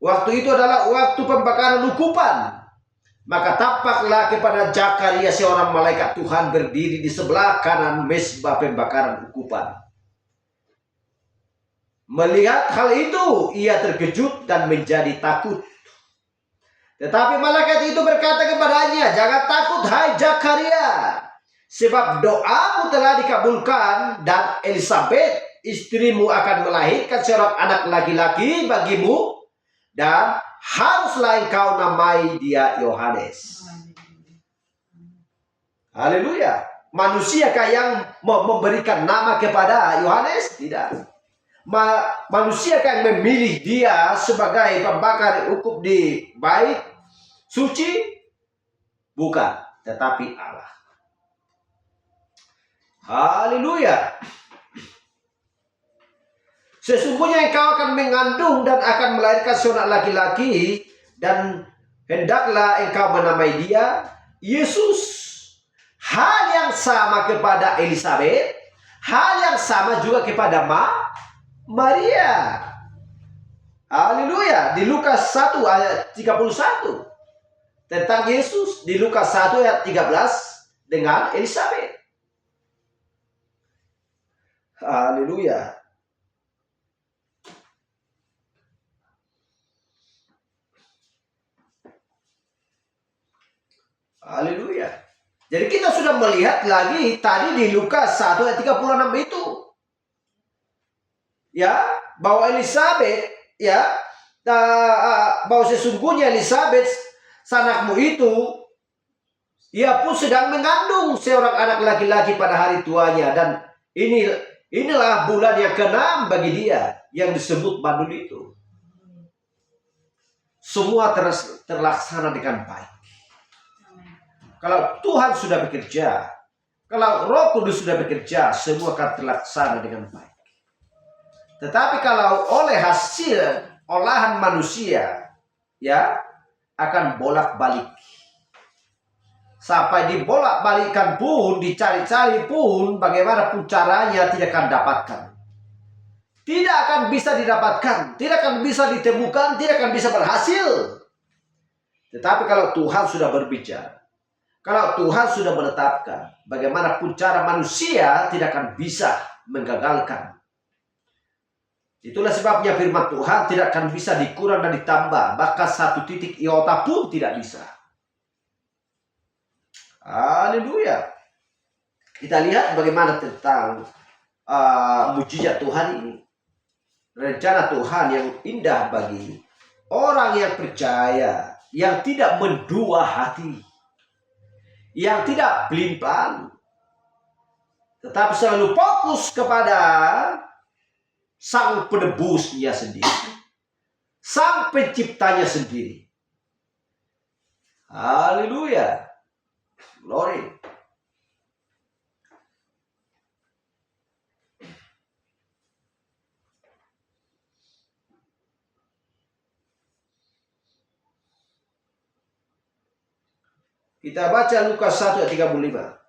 Waktu itu adalah waktu pembakaran ukupan. Maka tampaklah kepada Zakaria seorang malaikat Tuhan berdiri di sebelah kanan mezbah pembakaran ukupan. Melihat hal itu, ia terkejut dan menjadi takut. Tetapi malaikat itu berkata kepadanya, "Jangan takut, hai Zakaria, sebab doamu telah dikabulkan dan Elisabet istrimu akan melahirkan seorang anak laki-laki bagimu dan haruslah engkau namai dia Yohanes." Haleluya. Manusiakah yang memberikan nama kepada Yohanes? Tidak. Manusiakah yang memilih dia sebagai pembakar ukup di bait suci? Bukan, tetapi Allah. Haleluya. Sesungguhnya engkau akan mengandung dan akan melahirkan seorang laki-laki, dan hendaklah engkau menamai dia Yesus. Hal yang sama kepada Elisabet, hal yang sama juga kepada Maria. Haleluya. Di Lukas 1 ayat 31 tentang Yesus, di Lukas 1 ayat 13 dengan Elisabet. Haleluya. Haleluya. Jadi kita sudah melihat lagi tadi di Lukas 1 ayat 36 itu. Ya, bahwa Elisabet, ya, bahwa sesungguhnya Elisabet sanakmu itu, ia pun sedang mengandung seorang anak laki-laki pada hari tuanya, dan inilah bulan yang ke-6 bagi dia yang disebut mandul itu. Semua terlaksana dengan baik. Kalau Tuhan sudah bekerja, kalau Roh Kudus sudah bekerja, semua akan terlaksana dengan baik. Tetapi kalau oleh hasil olahan manusia, ya, akan bolak-balik. Sampai dibolak-balikan pun, dicari-cari pun, bagaimanapun caranya tidak akan dapatkan. Tidak akan bisa didapatkan, tidak akan bisa ditemukan, tidak akan bisa berhasil. Tetapi kalau Tuhan sudah berbicara, kalau Tuhan sudah menetapkan, bagaimanapun cara manusia tidak akan bisa menggagalkan. Itulah sebabnya firman Tuhan tidak akan bisa dikurang dan ditambah, bahkan 1 titik iota pun tidak bisa. Haleluya. Kita lihat bagaimana tentang mujizat Tuhan ini. Rencana Tuhan yang indah bagi orang yang percaya, yang tidak mendua hati, yang tidak pelin-pelan, tetapi selalu fokus kepada Sang penebusnya sendiri, Sang penciptanya sendiri. Haleluya. Glory. Kita baca Lukas 1 ayat 35.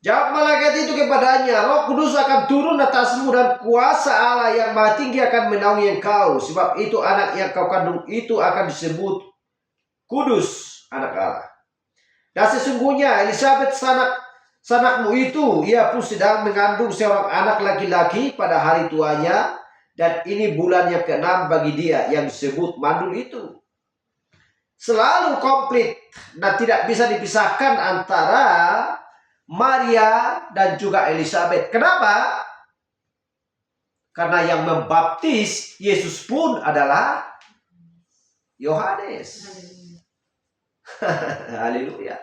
Jawab malaikat itu kepadanya, Roh Kudus akan turun atasmu dan kuasa Allah yang Maha Tinggi akan menaungi engkau. Sebab itu anak yang kau kandung itu akan disebut kudus, anak Allah. Dan sesungguhnya Elisabet sanakmu itu, ia pun sedang mengandung seorang anak laki-laki pada hari tuanya. Dan ini bulan yang ke-6 bagi dia yang disebut mandul itu. Selalu komplit dan tidak bisa dipisahkan antara Maria dan juga Elisabet. Kenapa? Karena yang membaptis Yesus pun adalah Yohanes. Haleluya.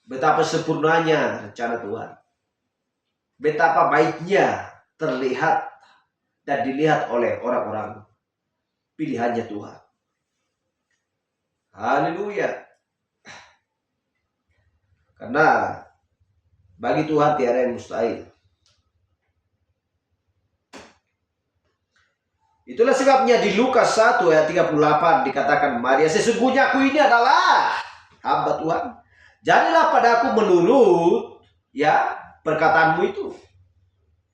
Betapa sempurnanya rencana Tuhan. Betapa baiknya terlihat dan dilihat oleh orang-orang pilihannya Tuhan. Haleluya. Karena bagi Tuhan tiada yang mustahil. Itulah sebabnya di Lukas 1 ayat 38 dikatakan Maria, sesungguhnya aku ini adalah hamba Tuhan. Jadilah padaku menurut, ya, perkataanmu itu.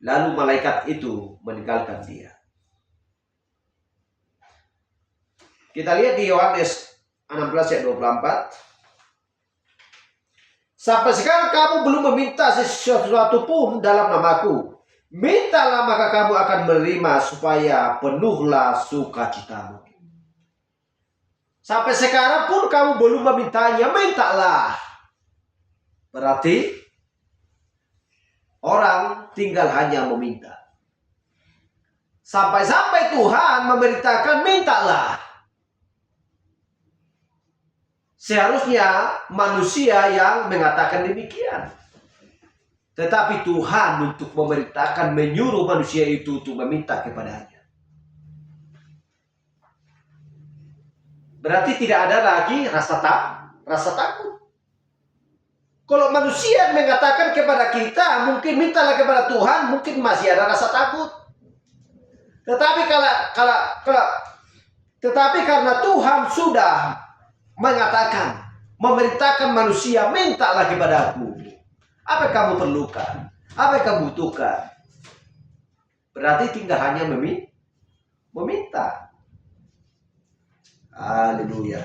Lalu malaikat itu meninggalkan dia. Kita lihat di Yohanes 16 ayat 24. Sampai sekarang kamu belum meminta sesuatu pun dalam namaku. Mintalah maka kamu akan menerima supaya penuhlah sukacitamu. Sampai sekarang pun kamu belum memintanya, mintalah. Berarti orang tinggal hanya meminta. Sampai-sampai Tuhan memerintahkan mintalah. Seharusnya manusia yang mengatakan demikian. Tetapi Tuhan untuk memerintahkan, menyuruh manusia itu untuk meminta kepadanya. Berarti tidak ada lagi rasa takut. Kalau manusia mengatakan kepada kita, mungkin mintalah kepada Tuhan, mungkin masih ada rasa takut. Tetapi karena Tuhan sudah mengatakan, memerintahkan manusia, mintalah kepadaku. Apa yang kamu perlukan? Apa yang kamu butuhkan? Berarti tinggal hanya meminta. Haleluya.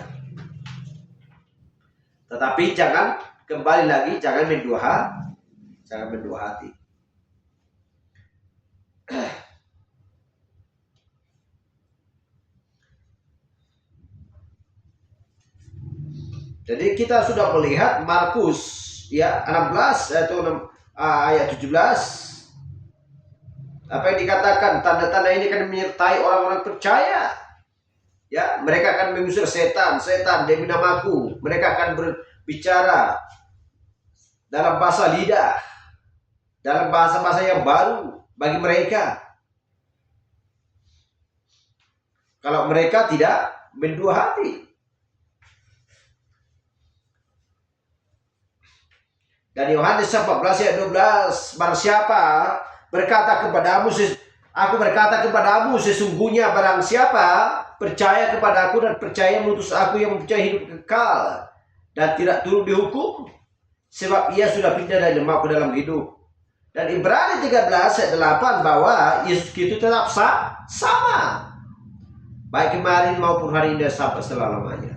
Tetapi jangan, kembali lagi, jangan mendua hati. Jadi kita sudah melihat Markus ya 16 ayat 17. Apa yang dikatakan, tanda-tanda ini akan menyertai orang-orang percaya. Ya, mereka akan mengusir setan demi namaku. Mereka akan berbicara dalam bahasa lidah, dalam bahasa-bahasa yang baru bagi mereka. Kalau mereka tidak mendua hati. Dan Yohanes 14 ayat 12, barang siapa berkata kepadamu, aku berkata kepadamu, sesungguhnya barang siapa percaya kepada aku dan percaya mengutus aku yang mempunyai hidup kekal dan tidak turut dihukum, sebab ia sudah pindah dari lemah ke dalam hidup. Dan Ibrani 13 ayat 8 bahwa Yesus itu tetap sama, baik kemarin maupun hari ini dan sampai selama-lamanya.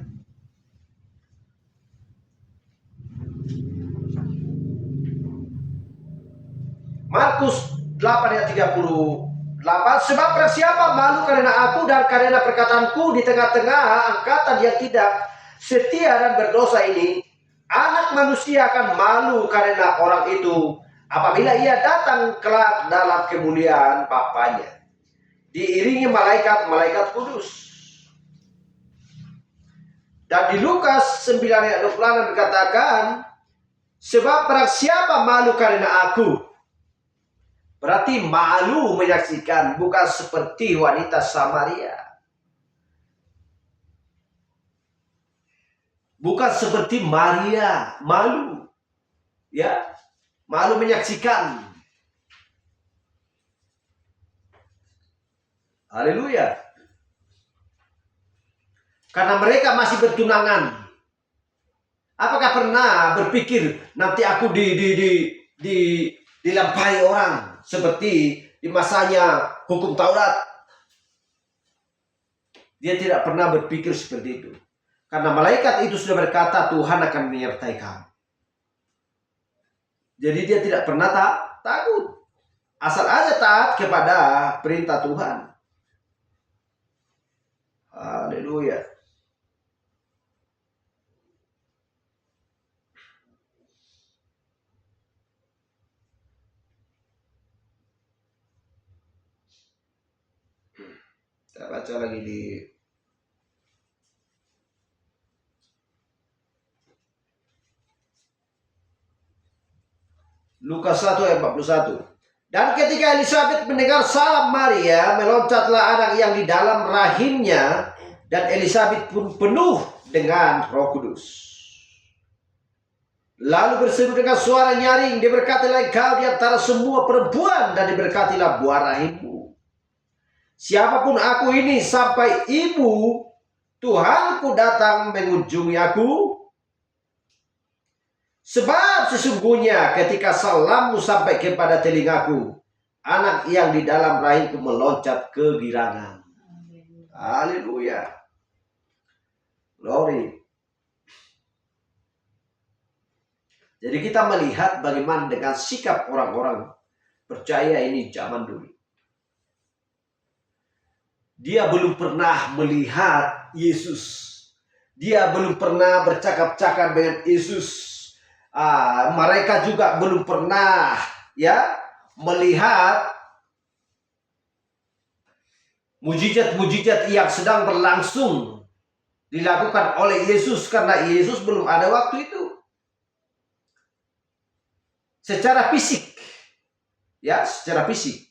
Markus 8 ayat 38, sebab barang siapa malu karena aku dan karena perkataanku di tengah-tengah angkatan yang tidak setia dan berdosa ini, Anak Manusia akan malu karena orang itu apabila ia datang kelak dalam kemuliaan Bapanya, diiringi malaikat-malaikat kudus. Dan di Lukas 9 ayat 26 dikatakan, sebab barang siapa malu karena aku. Berarti malu menyaksikan, bukan seperti wanita Samaria. Bukan seperti Maria, malu. Ya, malu menyaksikan. Haleluya. Karena mereka masih bertunangan. Apakah pernah berpikir nanti aku dilampaui orang seperti di masanya hukum Taurat? Dia tidak pernah berpikir seperti itu. Karena malaikat itu sudah berkata Tuhan akan menyertai kamu. Jadi dia tidak pernah takut. Asal aja taat kepada perintah Tuhan. Haleluya. Kita baca lagi di Lukas 1 ayat 41. Dan ketika Elizabeth mendengar salam Maria, meloncatlah anak yang di dalam rahimnya, dan Elizabeth pun penuh dengan Roh Kudus. Lalu berseru dengan suara nyaring, diberkatilah engkau di antara semua perempuan, dan diberkatilah buah rahimmu. Siapapun aku ini sampai ibu Tuhanku datang mengunjungi aku. Sebab sesungguhnya ketika salammu sampai kepada telingaku, anak yang di dalam rahimku meloncat kegirangan. Haleluya. Glory. Jadi kita melihat bagaimana dengan sikap orang-orang percaya ini zaman dulu. Dia belum pernah melihat Yesus. Dia belum pernah bercakap-cakap dengan Yesus. Mereka juga belum pernah melihat mujizat-mujizat yang sedang berlangsung dilakukan oleh Yesus, karena Yesus belum ada waktu itu. Secara fisik. Secara fisik.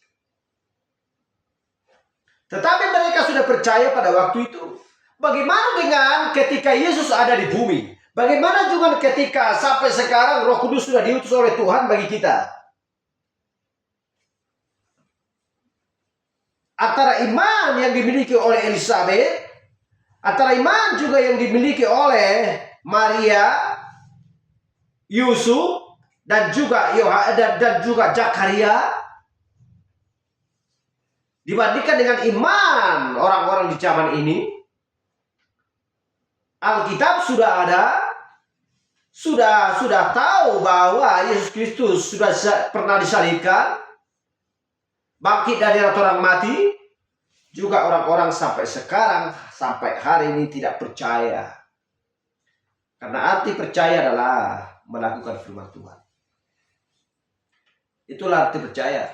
Tetapi mereka sudah percaya pada waktu itu. Bagaimana dengan ketika Yesus ada di bumi? Bagaimana juga ketika sampai sekarang Roh Kudus sudah diutus oleh Tuhan bagi kita? Antara iman yang dimiliki oleh Elizabeth, antara iman juga yang dimiliki oleh Maria, Yusuf, dan juga Zakaria, dibandingkan dengan iman orang-orang di zaman ini, Alkitab sudah tahu bahwa Yesus Kristus sudah pernah disalibkan, bangkit dari orang mati. Juga orang-orang sampai sekarang, sampai hari ini tidak percaya. Karena arti percaya adalah melakukan firman Tuhan. Itulah arti percaya.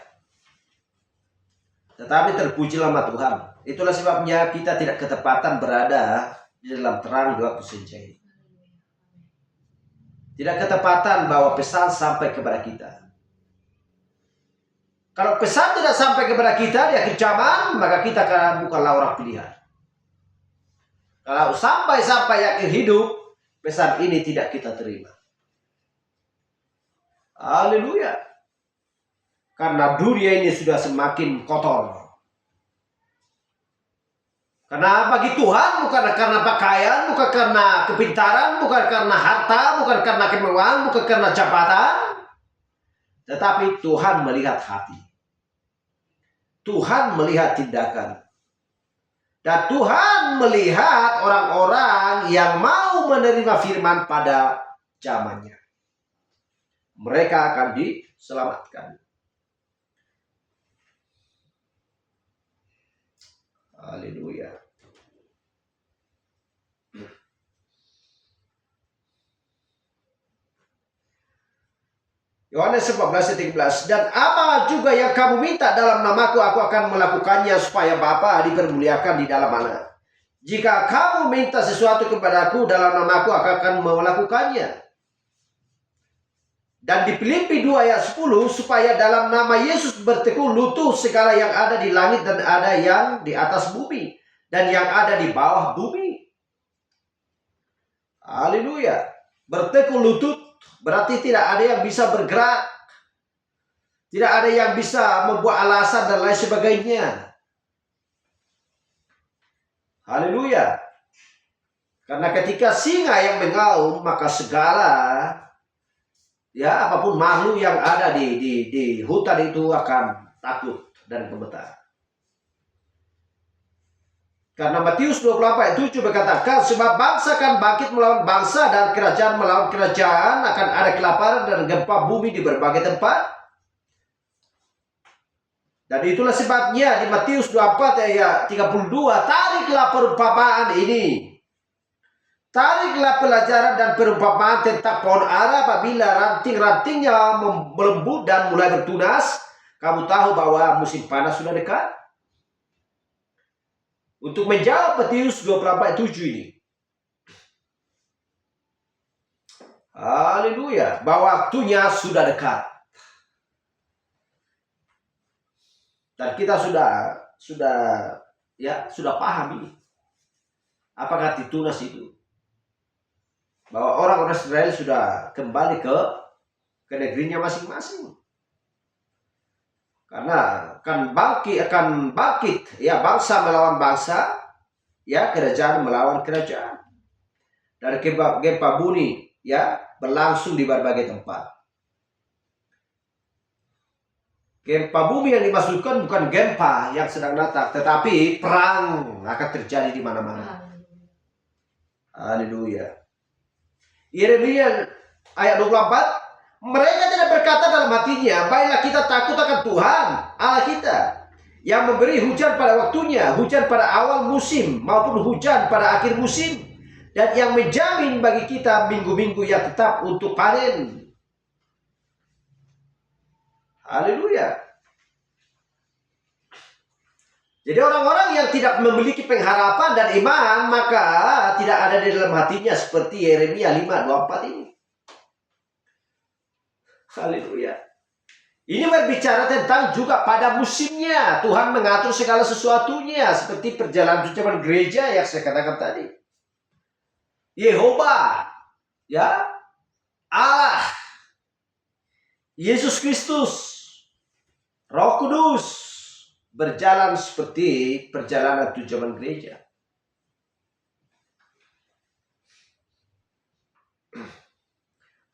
Tetapi terpujilah nama Tuhan. Itulah sebabnya kita tidak ketepatan berada di dalam terang di waktu senja ini. Tidak ketepatan bahwa pesan sampai kepada kita. Kalau pesan tidak sampai kepada kita di akhir zaman, maka kita bukanlah orang pilihan. Kalau sampai akhir hidup, pesan ini tidak kita terima. Haleluya. Karena dunia ini sudah semakin kotor. Karena bagi Tuhan bukan karena pakaian, bukan karena kepintaran, bukan karena harta, bukan karena kemewahan, bukan karena jabatan. Tetapi Tuhan melihat hati. Tuhan melihat tindakan. Dan Tuhan melihat orang-orang yang mau menerima firman pada zamannya. Mereka akan diselamatkan. Haleluya. Yohanes 14:13. Dan apa juga yang kamu minta dalam namaku, aku akan melakukannya supaya Bapa dipermuliakan di dalam Anak. Jika kamu minta sesuatu kepadaku dalam namaku, aku akan melakukannya. Dan di Filipi 2 ayat 10, supaya dalam nama Yesus bertekun lutut segala yang ada di langit dan ada yang di atas bumi dan yang ada di bawah bumi. Haleluya. Bertekun lutut berarti tidak ada yang bisa bergerak. Tidak ada yang bisa membuat alasan dan lain sebagainya. Haleluya. Karena ketika singa yang mengaum, maka segala apapun makhluk yang ada di hutan itu akan takut dan gemetar. Karena Matius 24:7 berkatakan, sebab bangsa akan bangkit melawan bangsa dan kerajaan melawan kerajaan, akan ada kelaparan dan gempa bumi di berbagai tempat. Dan itulah sebabnya di Matius 24 ayat 32, tariklah perumpamaan ini. Tariklah pelajaran dan perumpamaan tentang pohon ara. Apabila ranting-rantingnya melembut dan mulai bertunas, kamu tahu bahwa musim panas sudah dekat. Untuk menjawab Matius 24:7 ini, haleluya, bahwa waktunya sudah dekat. Dan kita sudah paham ini. Apakah ditunas itu? Bahwa orang-orang Israel sudah kembali ke negerinya masing-masing. Karena akan bangkit bangsa melawan bangsa, kerajaan melawan kerajaan. Dari gempa bumi berlangsung di berbagai tempat. Gempa bumi yang dimaksudkan bukan gempa yang sedang datang, tetapi perang akan terjadi di mana-mana. Haleluya. Yeremia ayat 24, mereka tidak berkata dalam hatinya, baiklah kita takut akan Tuhan Allah kita, yang memberi hujan pada waktunya, hujan pada awal musim maupun hujan pada akhir musim, dan yang menjamin bagi kita minggu-minggu yang tetap untuk panen. Haleluya. Jadi orang-orang yang tidak memiliki pengharapan dan iman, maka tidak ada di dalam hatinya seperti Yeremia 5:24 ini. Haleluya. Ini berbicara tentang juga pada musimnya Tuhan mengatur segala sesuatunya, seperti perjalanan zaman gereja yang saya katakan tadi. Yehova, ya, Allah, Yesus Kristus, Roh Kudus berjalan seperti perjalanan zaman gereja.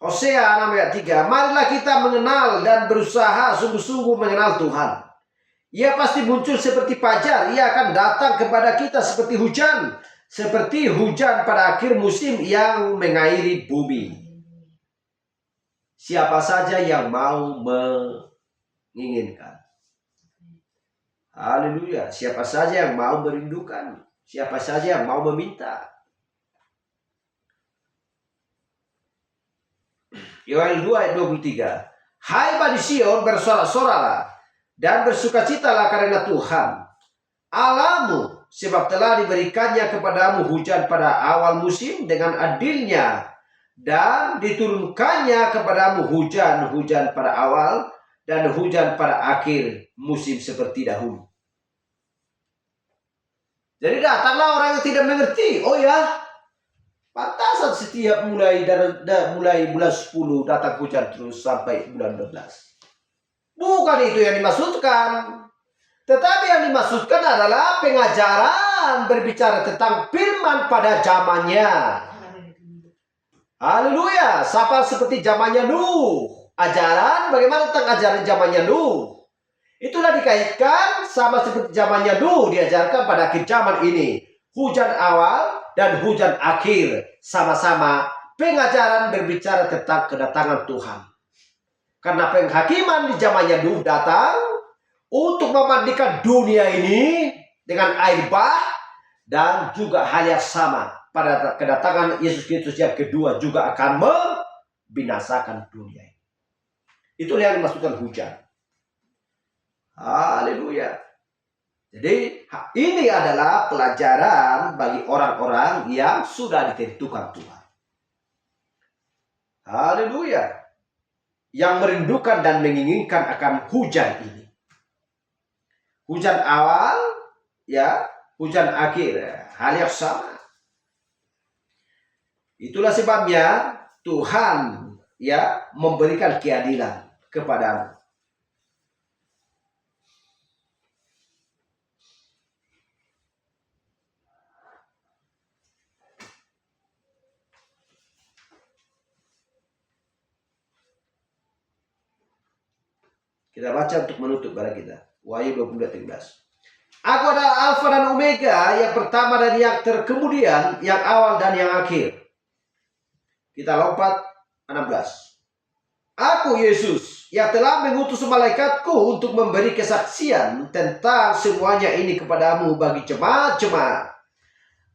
Hosea 6 ayat 3, marilah kita mengenal dan berusaha sungguh-sungguh mengenal Tuhan. Ia pasti muncul seperti fajar, ia akan datang kepada kita seperti hujan pada akhir musim yang mengairi bumi. Siapa saja yang mau menginginkan. Haleluya. Siapa saja yang mau merindukan, siapa saja yang mau meminta. Yoel 2 ayat 23. Hai Bani Sion, bersorak-soraklah dan bersukacitalah karena Tuhan Allahmu, sebab telah diberikannya kepadamu hujan pada awal musim dengan adilnya, dan diturunkannya kepadamu hujan-hujan pada awal dan hujan pada akhir musim seperti dahulu. Jadi datanglah orang yang tidak mengerti. Oh ya, pantasan setiap mulai bulan 10 datang hujan terus sampai bulan 12. Bukan itu yang dimaksudkan. Tetapi yang dimaksudkan adalah pengajaran berbicara tentang firman pada zamannya. Haleluya. Sama seperti zamannya Nuh. Ajaran bagaimana tentang ajaran zamannya Nuh. Itulah dikaitkan sama seperti zamannya Nuh diajarkan pada akhir zaman ini. Hujan awal dan hujan akhir sama-sama pengajaran berbicara tentang kedatangan Tuhan. Karena penghakiman di zamannya Nuh datang untuk memandikan dunia ini dengan air bah, dan juga hal yang sama pada kedatangan Yesus Kristus yang kedua juga akan membinasakan dunia ini. Itulah yang dimaksudkan hujan. Haleluya. Jadi ini adalah pelajaran bagi orang-orang yang sudah ditentukan Tuhan. Haleluya. Yang merindukan dan menginginkan akan hujan ini. Hujan awal, ya, hujan akhir, hal yang sama. Itulah sebabnya Tuhan, ya, memberikan keadilan kepadamu. Kita baca untuk menutup barang kita. Wahyu 20:13. Aku adalah Alfa dan Omega, yang pertama dan yang terkemudian, yang awal dan yang akhir. Kita lompat 16. Aku Yesus yang telah mengutus malaikatku untuk memberi kesaksian tentang semuanya ini kepadamu bagi jemaat-jemaat.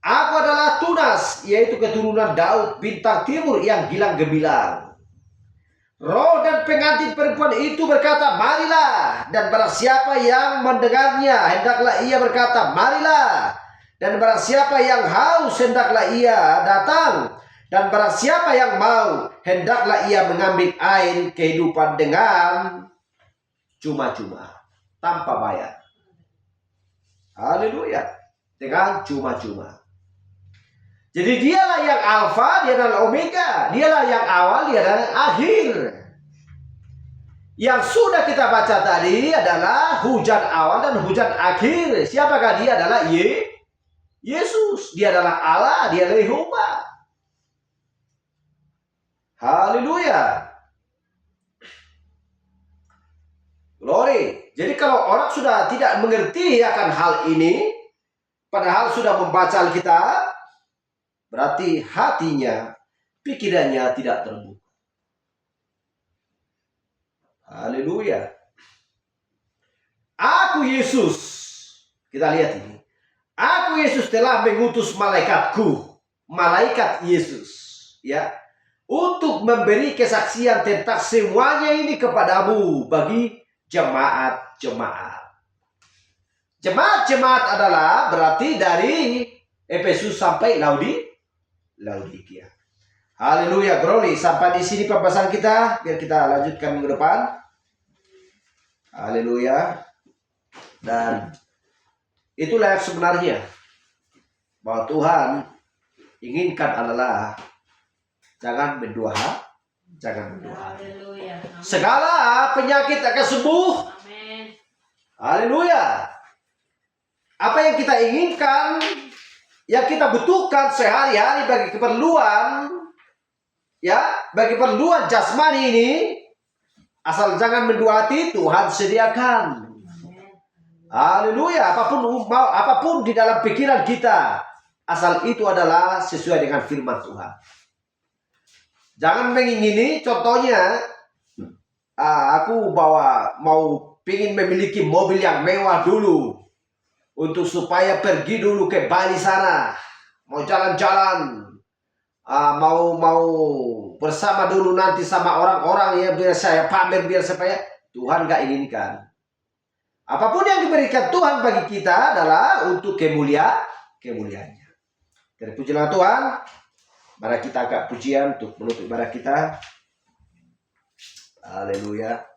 Aku adalah Tunas, yaitu keturunan Daud, bintang timur yang gilang gemilang. Roh dan pengantin perempuan itu berkata, marilah. Dan barang siapa yang mendengarnya, hendaklah ia berkata, marilah. Dan barang siapa yang haus, hendaklah ia datang. Dan barang siapa yang mau, hendaklah ia mengambil air kehidupan dengan cuma-cuma, tanpa bayar. Haleluya. Dengan cuma-cuma. Jadi dialah yang alfa, dia adalah omega. Dialah yang awal, dia adalah yang akhir. Yang sudah kita baca tadi adalah hujan awal dan hujan akhir. Siapakah dia? Adalah Yesus. Dia adalah Allah, dia adalah Yehova. Haleluya. Glory. Jadi kalau orang sudah tidak mengerti akan hal ini, padahal sudah membaca Alkitab, berarti hatinya, pikirannya tidak terbuka. Haleluya. Aku Yesus. Kita lihat ini. Aku Yesus telah mengutus malaikatku, malaikat Yesus, ya, untuk memberi kesaksian tentang semuanya ini kepadamu bagi jemaat-jemaat. Jemaat-jemaat adalah berarti dari Efesus sampai Laodikia. Haleluya, glory. Sampai di sini pembahasan kita, biar kita lanjutkan minggu depan. Haleluya. Dan itulah yang sebenarnya bahwa Tuhan inginkan adalah jangan berdua Haleluya. Segala penyakit akan sembuh. Amin. Haleluya. Apa yang kita inginkan, yang kita butuhkan sehari-hari bagi keperluan, ya, bagi keperluan jasmani ini, asal jangan mendua hati, Tuhan sediakan. Haleluya. Apapun di dalam pikiran kita, asal itu adalah sesuai dengan firman Tuhan. Jangan mengingini, contohnya, aku mau pingin memiliki mobil yang mewah dulu, untuk supaya pergi dulu ke Bali sana, mau jalan-jalan, mau bersama dulu nanti sama orang-orang ya, biar saya pamer, biar supaya Tuhan gak inginkan. Apapun yang diberikan Tuhan bagi kita adalah untuk kemuliaannya. Terpujilah Tuhan. Mari kita agak pujian untuk menutup ibadah kita. Haleluya.